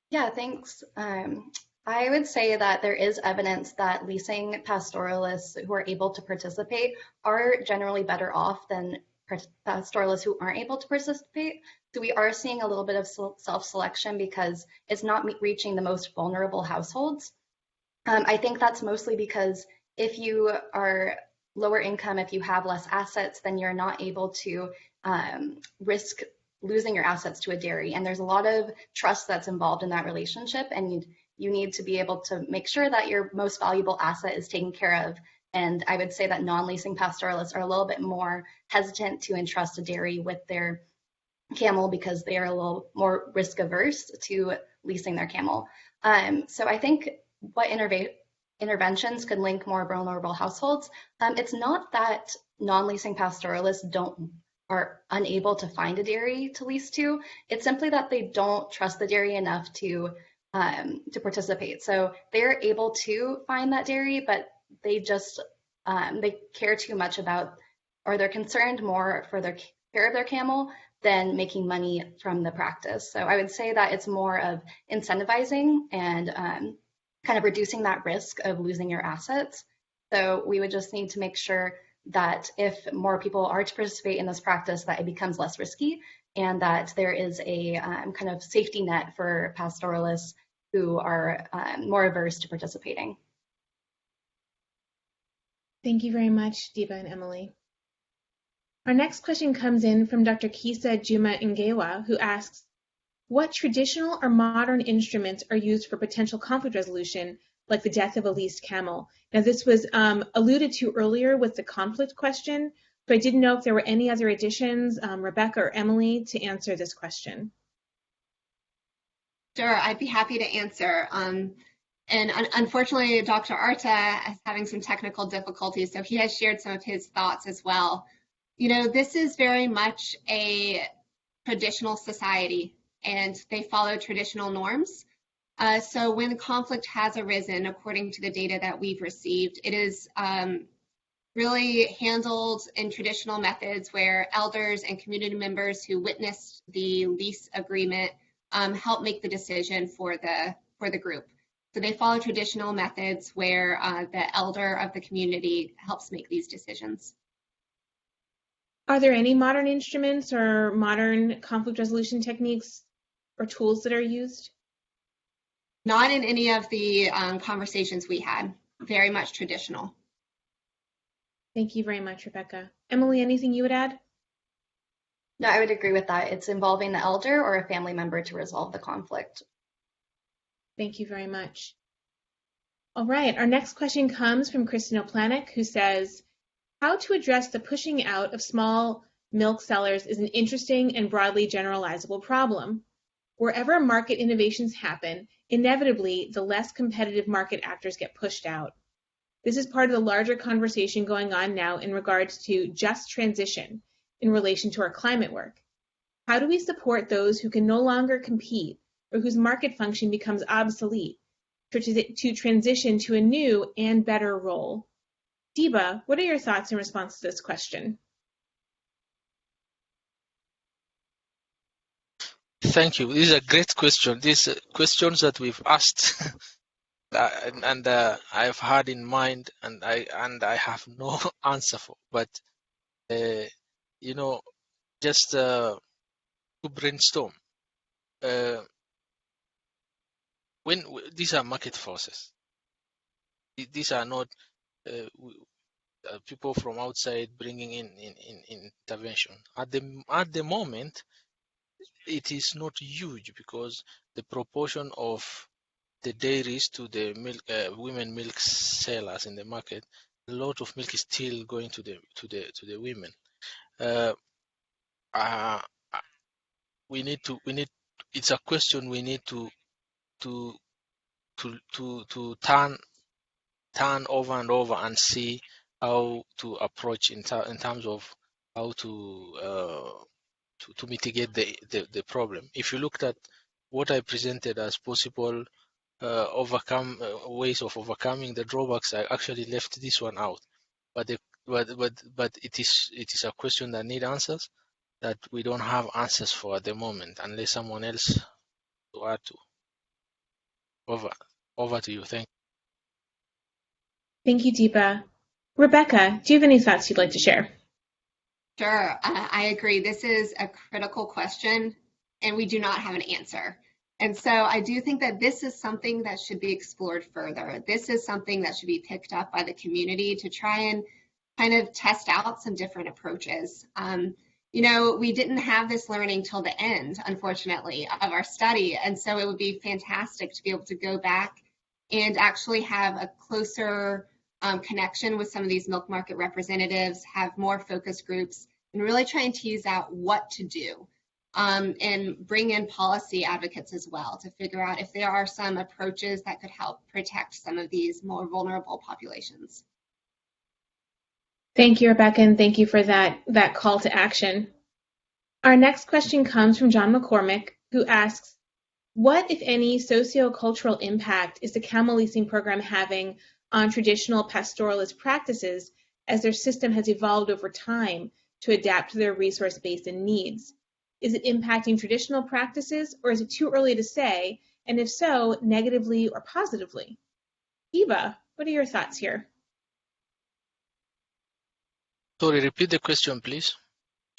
Yeah, thanks. I would say that there is evidence that leasing pastoralists who are able to participate are generally better off than pastoralists who aren't able to participate. So we are seeing a little bit of self-selection because it's not reaching the most vulnerable households. I think that's mostly because if you are lower income, if you have less assets, then you're not able to risk losing your assets to a dairy. And there's a lot of trust that's involved in that relationship. And you need to be able to make sure that your most valuable asset is taken care of. And I would say that non-leasing pastoralists are a little bit more hesitant to entrust a dairy with their camel because they are a little more risk averse to leasing their camel. So I think what interventions could link more vulnerable households. It's not that non-leasing pastoralists are unable to find a dairy to lease to. It's simply that they don't trust the dairy enough to participate. So they're able to find that dairy, but they just they care too much about, or they're concerned more for their care of their camel than making money from the practice. So I would say that it's more of incentivizing and kind of reducing that risk of losing your assets. So we would just need to make sure that if more people are to participate in this practice, that it becomes less risky and that there is a kind of safety net for pastoralists who are more averse to participating. Thank you very much, Diba and Emily. Our next question comes in from Dr. Kisa Juma Ngewa, who asks, what traditional or modern instruments are used for potential conflict resolution, like the death of a leased camel? Now, this was alluded to earlier with the conflict question, so I didn't know if there were any other additions, Rebecca or Emily, to answer this question. Sure, I'd be happy to answer. And unfortunately, Dr. Arta is having some technical difficulties, so he has shared some of his thoughts as well. You know, this is very much a traditional society, and they follow traditional norms. So when conflict has arisen, according to the data that we've received, it is really handled in traditional methods where elders and community members who witnessed the lease agreement help make the decision for the group. So they follow traditional methods where the elder of the community helps make these decisions. Are there any modern instruments or modern conflict resolution techniques or tools that are used? Not in any of the conversations we had, very much traditional. Thank you very much, Rebecca. Emily, anything you would add? No, I would agree with that. It's involving the elder or a family member to resolve the conflict. Thank you very much. All right, our next question comes from Kristen Oplanek, who says, how to address the pushing out of small milk sellers is an interesting and broadly generalizable problem. Wherever market innovations happen, inevitably the less competitive market actors get pushed out. This is part of the larger conversation going on now in regards to just transition in relation to our climate work. How do we support those who can no longer compete or whose market function becomes obsolete to transition to a new and better role? Diba, what are your thoughts in response to this question? Thank you. This is a great question. These questions that we've asked and I've had in mind, and I have no answer for. But you know, just to brainstorm. When these are market forces, these are not people from outside bringing in intervention. At the moment, it is not huge because the proportion of the dairies to the milk women milk sellers in the market, a lot of milk is still going to the women. It's a question we need to turn over and over and see how to approach in terms of how to mitigate the problem. If you looked at what I presented as possible ways of overcoming the drawbacks, I actually left this one out. But it is a question that needs answers that we don't have answers for at the moment, unless someone else to add to. Over to you. Thank you. Thank you, Diba. Rebecca, do you have any thoughts you'd like to share? Sure, I agree. This is a critical question, and we do not have an answer. And so I do think that this is something that should be explored further. This is something that should be picked up by the community to try and kind of test out some different approaches. You know, we didn't have this learning till the end, unfortunately, of our study. And so it would be fantastic to be able to go back and actually have a closer connection with some of these milk market representatives, have more focus groups, and really try and tease out what to do. And bring in policy advocates as well to figure out if there are some approaches that could help protect some of these more vulnerable populations. Thank you, Rebecca, and thank you for that call to action. Our next question comes from John McCormick, who asks, what, if any, socio-cultural impact is the camel leasing program having on traditional pastoralist practices as their system has evolved over time to adapt to their resource base and needs? Is it impacting traditional practices, or is it too early to say? And if so, negatively or positively? Eva, what are your thoughts here? Sorry, repeat the question, please.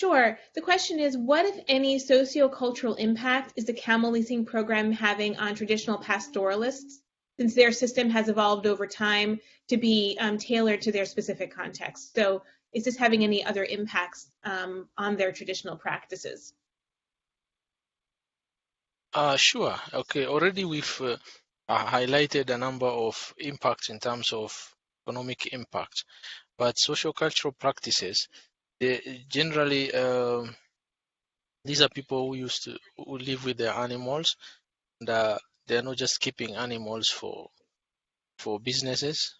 Sure. The question is, what, if any, socio-cultural impact is the camel leasing program having on traditional pastoralists, since their system has evolved over time to be tailored to their specific context? So is this having any other impacts on their traditional practices? Sure. Okay. Already we've highlighted a number of impacts in terms of economic impact, but socio-cultural practices, they generally these are people who live with their animals, and they're not just keeping animals for businesses.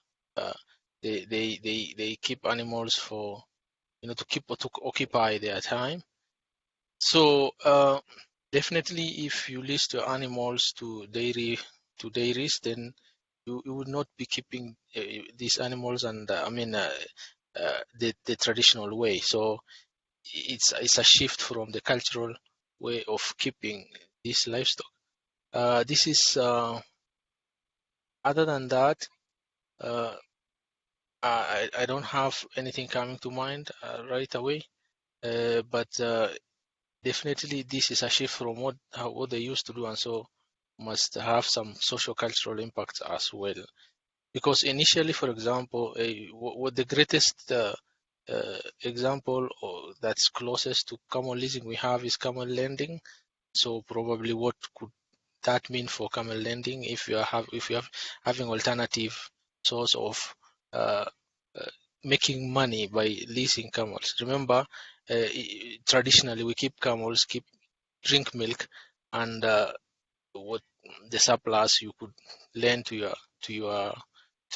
They keep animals for to occupy their time. So definitely, if you lease your animals to dairies, then you would not be keeping these animals and the traditional way. So it's a shift from the cultural way of keeping this livestock. This is other than that, I don't have anything coming to mind right away, but definitely this is a shift from what they used to do, and so must have some socio-cultural impacts as well. Because initially, for example, what the greatest example that's closest to camel leasing we have is camel lending. So probably what could that mean for camel lending if you have having alternative source of making money by leasing camels? Remember, traditionally we keep camels, drink milk, and what the surplus you could lend to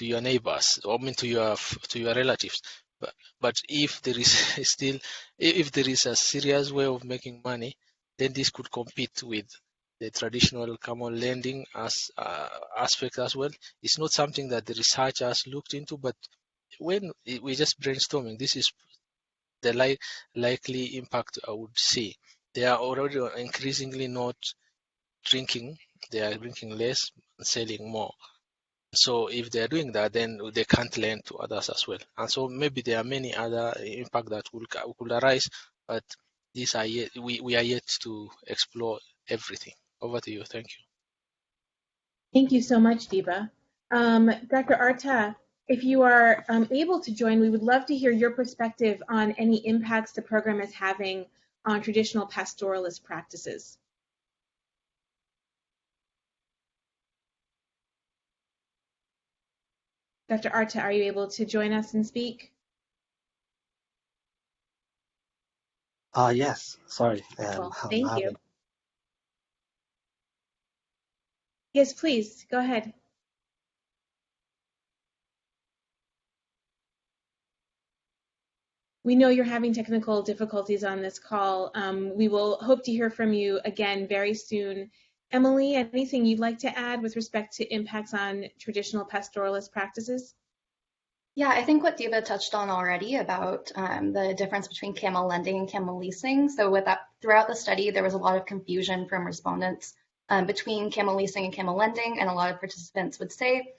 your neighbors, or I mean to your relatives. But if there is if there is a serious way of making money, then this could compete with the traditional camel lending as aspect as well. It's not something that the researchers looked into, but when we're just brainstorming, this is the likely impact I would see. They are already increasingly not drinking, they are drinking less and selling more. So if they're doing that, then they can't lend to others as well. And so maybe there are many other impacts that could arise, but these are we are yet to explore everything. Over to you. Thank you. Thank you so much, Diba. Dr. Arta, if you are able to join, we would love to hear your perspective on any impacts the program is having on traditional pastoralist practices. Dr. Arta, are you able to join us and speak? Yes, sorry. Well, thank you. Yes, please, go ahead. We know you're having technical difficulties on this call. We will hope to hear from you again very soon. Emily, anything you'd like to add with respect to impacts on traditional pastoralist practices? Yeah, I think what Diva touched on already about the difference between camel lending and camel leasing. So with that, throughout the study, there was a lot of confusion from respondents between camel leasing and camel lending, and a lot of participants would say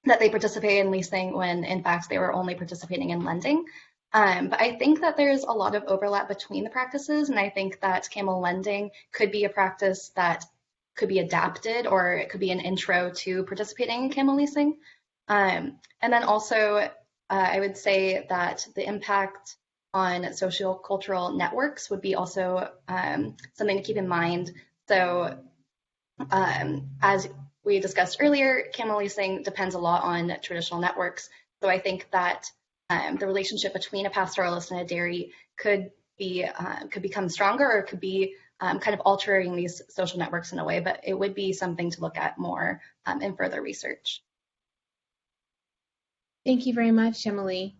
that they participate in leasing when in fact they were only participating in lending. But I think that there's a lot of overlap between the practices, and I think that camel lending could be a practice that could be adapted, or it could be an intro to participating in camel leasing. And then also, I would say that the impact on socio-cultural networks would be also something to keep in mind. So as we discussed earlier, camel leasing depends a lot on traditional networks. So I think that the relationship between a pastoralist and a dairy could become stronger, or could be kind of altering these social networks in a way, but it would be something to look at more in further research. Thank you very much, Emily.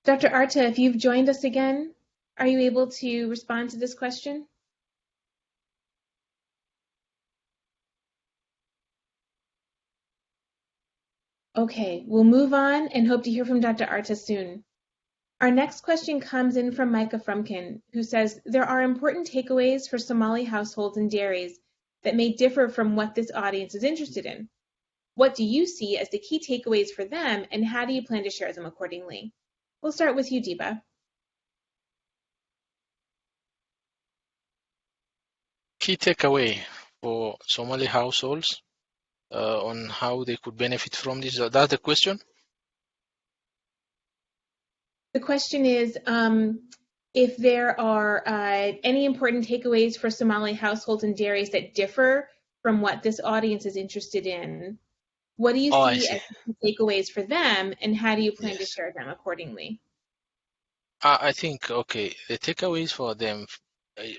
Dr. Arta, if you've joined us again, Are you able to respond to this question? Okay, we'll move on and hope to hear from Dr. Arta soon. Our next question comes in from Micah Frumkin, who says, there are important takeaways for Somali households and dairies that may differ from what this audience is interested in. What do you see as the key takeaways for them, and how do you plan to share them accordingly? We'll start with you, Diba. Key takeaway for Somali households on how they could benefit from this. That's the question? The question is if there are any important takeaways for Somali households and dairies that differ from what this audience is interested in. What do you see as takeaways for them, and how do you plan to share them accordingly? I think, okay, the takeaways for them,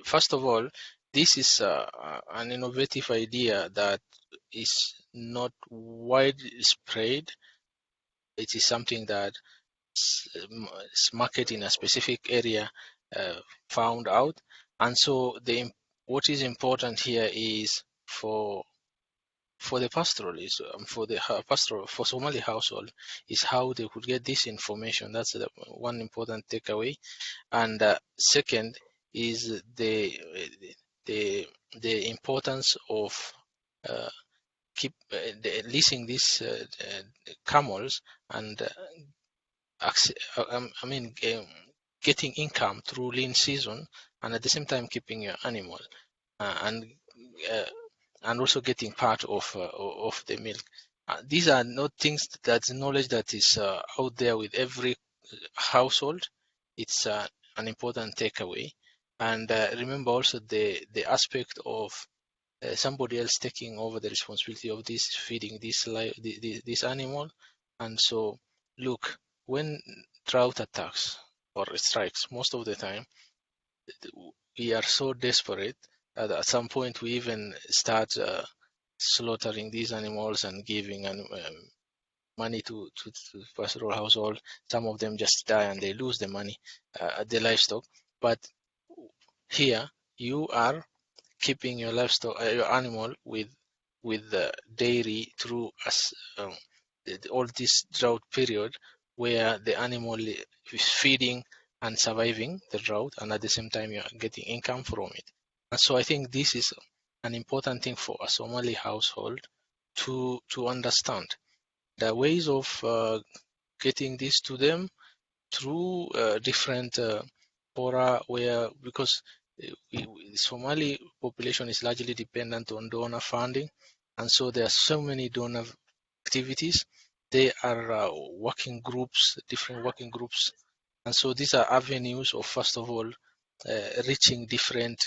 first of all, this is an innovative idea that is not widespread. It is something that is marketed in a specific area found out. And so what is important here is for the pastoralists, for Somali household, is how they could get this information. That's the one important takeaway. And second is the importance of leasing these camels and getting income through lean season, and at the same time keeping your animal and also getting part of the milk. These are not things, that's knowledge that is out there with every household. It's an important takeaway. And remember also the aspect of somebody else taking over the responsibility of this, feeding this animal. And so, look, when drought attacks or strikes, most of the time, we are so desperate that at some point we even start slaughtering these animals and giving money to the pastoral household. Some of them just die and they lose the money, the livestock. But here you are keeping your livestock, your animal with the dairy through all this drought period, where the animal is feeding and surviving the drought, and at the same time you are getting income from it. And so I think this is an important thing for a Somali household to understand. The ways of getting this to them through different fora, where, because the Somali population is largely dependent on donor funding, and so there are so many donor activities. They are working groups, different working groups, and so these are avenues of, first of all, reaching different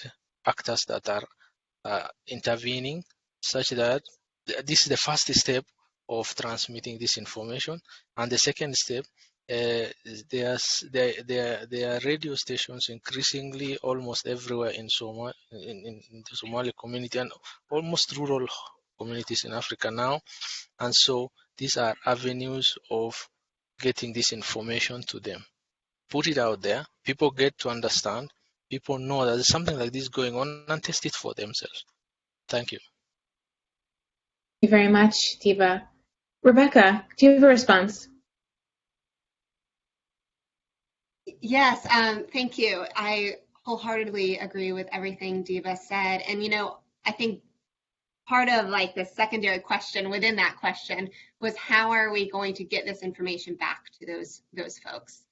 actors that are intervening, such that this is the first step of transmitting this information. And the second step, there are radio stations increasingly almost everywhere in the Somali community and almost rural communities in Africa now. And so these are avenues of getting this information to them. Put it out there, people get to understand, people know that there's something like this going on, and test it for themselves. Thank you. Thank you very much, Diba. Rebecca, do you have a response? Yes, thank you. I wholeheartedly agree with everything Diba said. And, I think part of like the secondary question within that question was, how are we going to get this information back to those folks?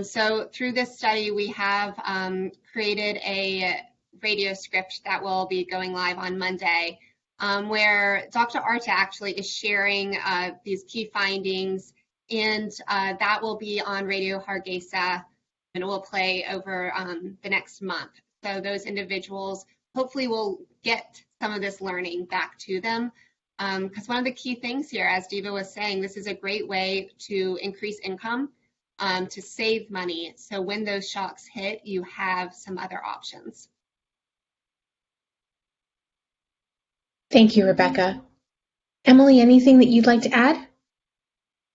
So through this study, we have created a radio script that will be going live on Monday, where Dr. Arta actually is sharing these key findings, and that will be on Radio Hargeisa, and it will play over the next month. So those individuals hopefully will get some of this learning back to them, because one of the key things here, as Diba was saying, this is a great way to increase income, to save money. So when those shocks hit, you have some other options. Thank you, Rebecca. Emily, anything that you'd like to add?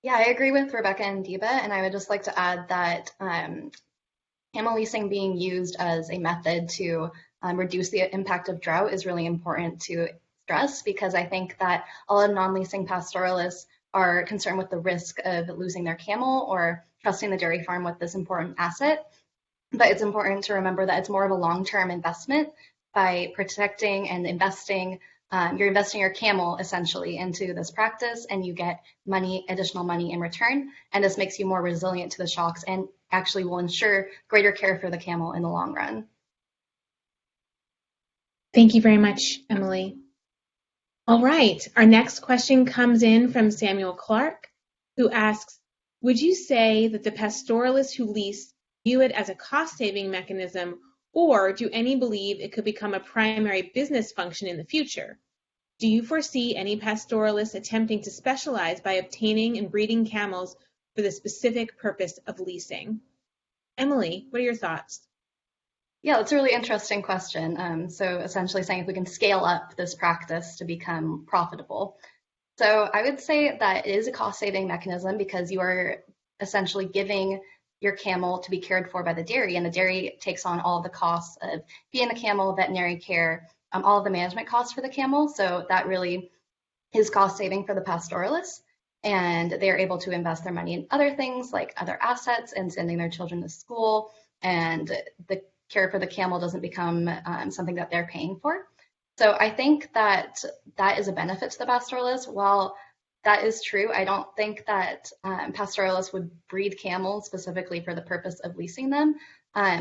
Yeah, I agree with Rebecca and Diba, and I would just like to add that camel leasing being used as a method to reduce the impact of drought is really important to stress, because I think that a lot of non-leasing pastoralists are concerned with the risk of losing their camel or trusting the dairy farm with this important asset. But it's important to remember that it's more of a long-term investment. By protecting and investing, you're investing your camel essentially into this practice, and you get money, additional money in return. And this makes you more resilient to the shocks and actually will ensure greater care for the camel in the long run. Thank you very much, Emily. All right, our next question comes in from Samuel Clark, who asks, would you say that the pastoralists who lease view it as a cost-saving mechanism, or do any believe it could become a primary business function in the future? Do you foresee any pastoralists attempting to specialize by obtaining and breeding camels for the specific purpose of leasing? Emily, what are your thoughts? Yeah, that's a really interesting question. So essentially saying if we can scale up this practice to become profitable. So I would say that it is a cost-saving mechanism, because you are essentially giving your camel to be cared for by the dairy, and the dairy takes on all of the costs of feeding the camel, veterinary care, all of the management costs for the camel. So that really is cost-saving for the pastoralists, and they're able to invest their money in other things like other assets and sending their children to school, and the care for the camel doesn't become something that they're paying for. So I think that that is a benefit to the pastoralists. While that is true, I don't think that pastoralists would breed camels specifically for the purpose of leasing them.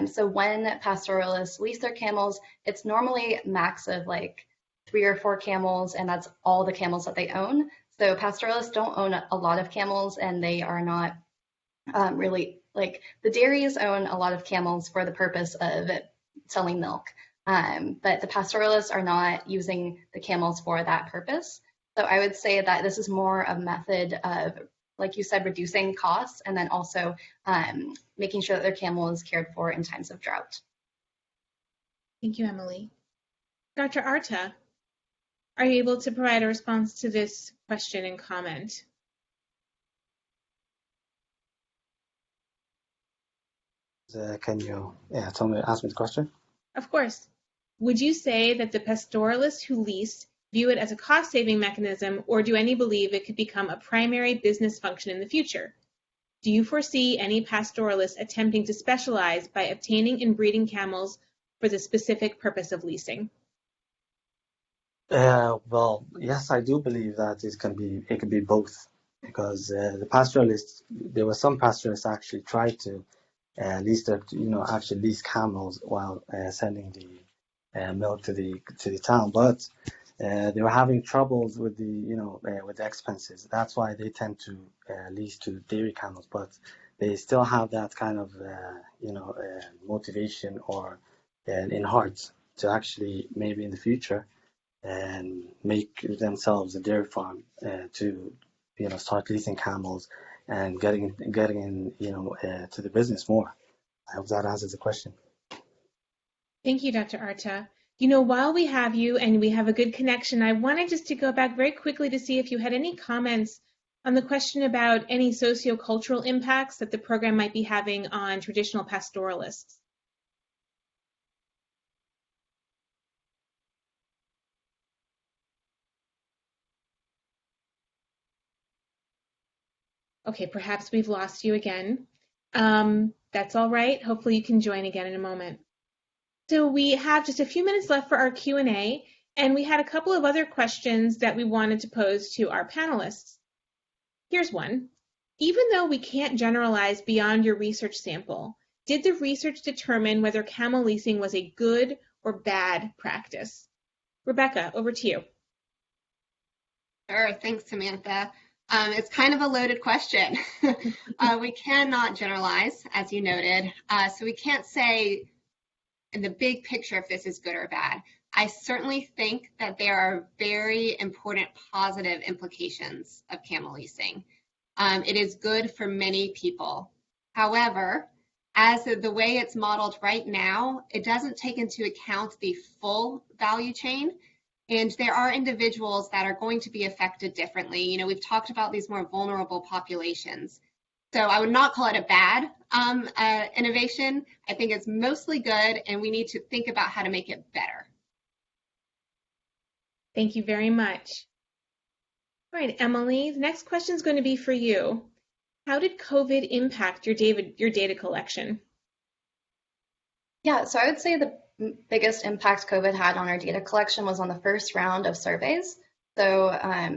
So when pastoralists lease their camels, it's normally max of like 3 or 4 camels, and that's all the camels that they own. So pastoralists don't own a lot of camels, and they are not really, like, the dairies own a lot of camels for the purpose of selling milk. But the pastoralists are not using the camels for that purpose. So I would say that this is more a method of, like you said, reducing costs, and then also making sure that their camel is cared for in times of drought. Thank you, Emily. Dr. Arta, are you able to provide a response to this question and comment? Can you ask me the question? Of course. Would you say that the pastoralists who lease view it as a cost-saving mechanism, or do any believe it could become a primary business function in the future? Do you foresee any pastoralists attempting to specialize by obtaining and breeding camels for the specific purpose of leasing? Well, yes, I do believe that it can be both, because the pastoralists, there were some pastoralists actually tried to lease camels while sending the milk to the town, but they were having troubles with the expenses. That's why they tend to lease to dairy camels, but they still have that kind of motivation or in heart to actually maybe in the future and make themselves a dairy farm to start leasing camels and getting in to the business more. I hope that answers the question. Thank you, Dr. Arta. While we have you and we have a good connection, I wanted just to go back very quickly to see if you had any comments on the question about any socio-cultural impacts that the program might be having on traditional pastoralists. Okay, perhaps we've lost you again. That's all right. Hopefully you can join again in a moment. So we have just a few minutes left for our Q&A, and we had a couple of other questions that we wanted to pose to our panelists. Here's one. Even though we can't generalize beyond your research sample, did the research determine whether camel leasing was a good or bad practice? Rebecca, over to you. Sure, thanks, Samantha. It's kind of a loaded question. We cannot generalize, as you noted, so we can't say in the big picture if this is good or bad. I certainly think that there are very important positive implications of camel leasing. It is good for many people. However, as the way it's modeled right now, it doesn't take into account the full value chain. And there are individuals that are going to be affected differently. We've talked about these more vulnerable populations. So I would not call it a bad innovation. I think it's mostly good, and we need to think about how to make it better. Thank you very much. All right, Emily, the next question is going to be for you. How did COVID impact your data collection? Yeah, so I would say the biggest impact COVID had on our data collection was on the first round of surveys. So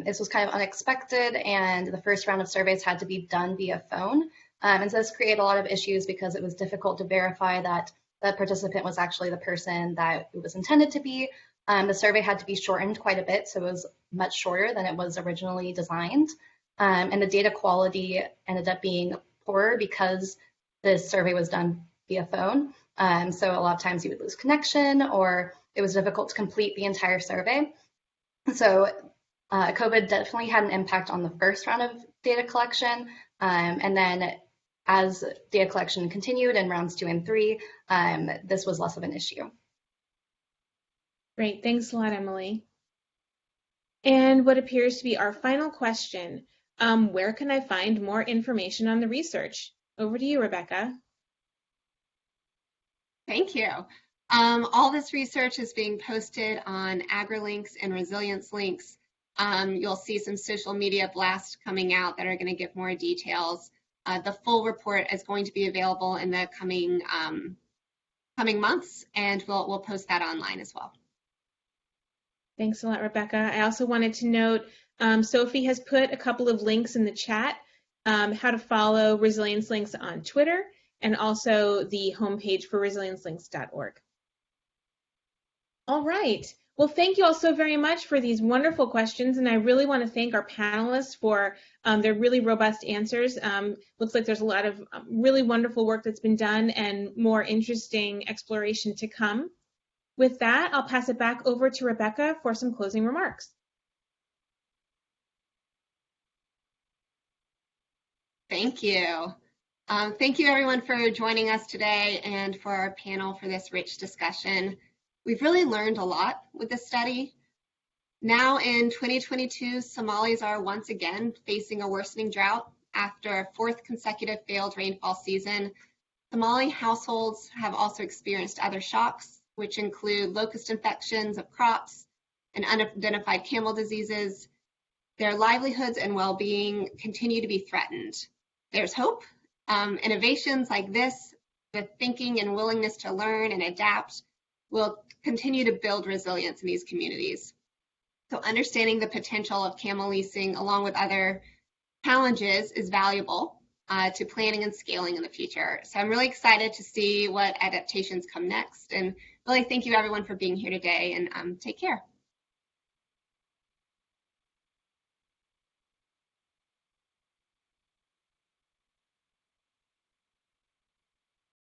this was kind of unexpected, and the first round of surveys had to be done via phone. And so this created a lot of issues because it was difficult to verify that the participant was actually the person that it was intended to be. The survey had to be shortened quite a bit, so it was much shorter than it was originally designed. And the data quality ended up being poorer because this survey was done via phone. So a lot of times you would lose connection, or it was difficult to complete the entire survey. So COVID definitely had an impact on the first round of data collection. And then as data collection continued in rounds 2 and 3, this was less of an issue. Great, thanks a lot, Emily. And what appears to be our final question, where can I find more information on the research? Over to you, Rebecca. Thank you. All this research is being posted on AgriLinks and ResilienceLinks. You'll see some social media blasts coming out that are going to give more details. The full report is going to be available in the coming months, and we'll post that online as well. Thanks a lot, Rebecca. I also wanted to note, Sophie has put a couple of links in the chat, how to follow ResilienceLinks on Twitter, and also the homepage for resiliencelinks.org. All right. Well, thank you all so very much for these wonderful questions, and I really want to thank our panelists for their really robust answers. Looks like there's a lot of really wonderful work that's been done and more interesting exploration to come. With that, I'll pass it back over to Rebecca for some closing remarks. Thank you. Thank you, everyone, for joining us today and for our panel for this rich discussion. We've really learned a lot with this study. Now in 2022, Somalis are once again facing a worsening drought after a 4th consecutive failed rainfall season. Somali households have also experienced other shocks, which include locust infections of crops and unidentified camel diseases. Their livelihoods and well-being continue to be threatened. There's hope. Innovations like this, the thinking and willingness to learn and adapt, will continue to build resilience in these communities. So understanding the potential of camel leasing along with other challenges is valuable to planning and scaling in the future. So I'm really excited to see what adaptations come next, and really thank you everyone for being here today, and take care.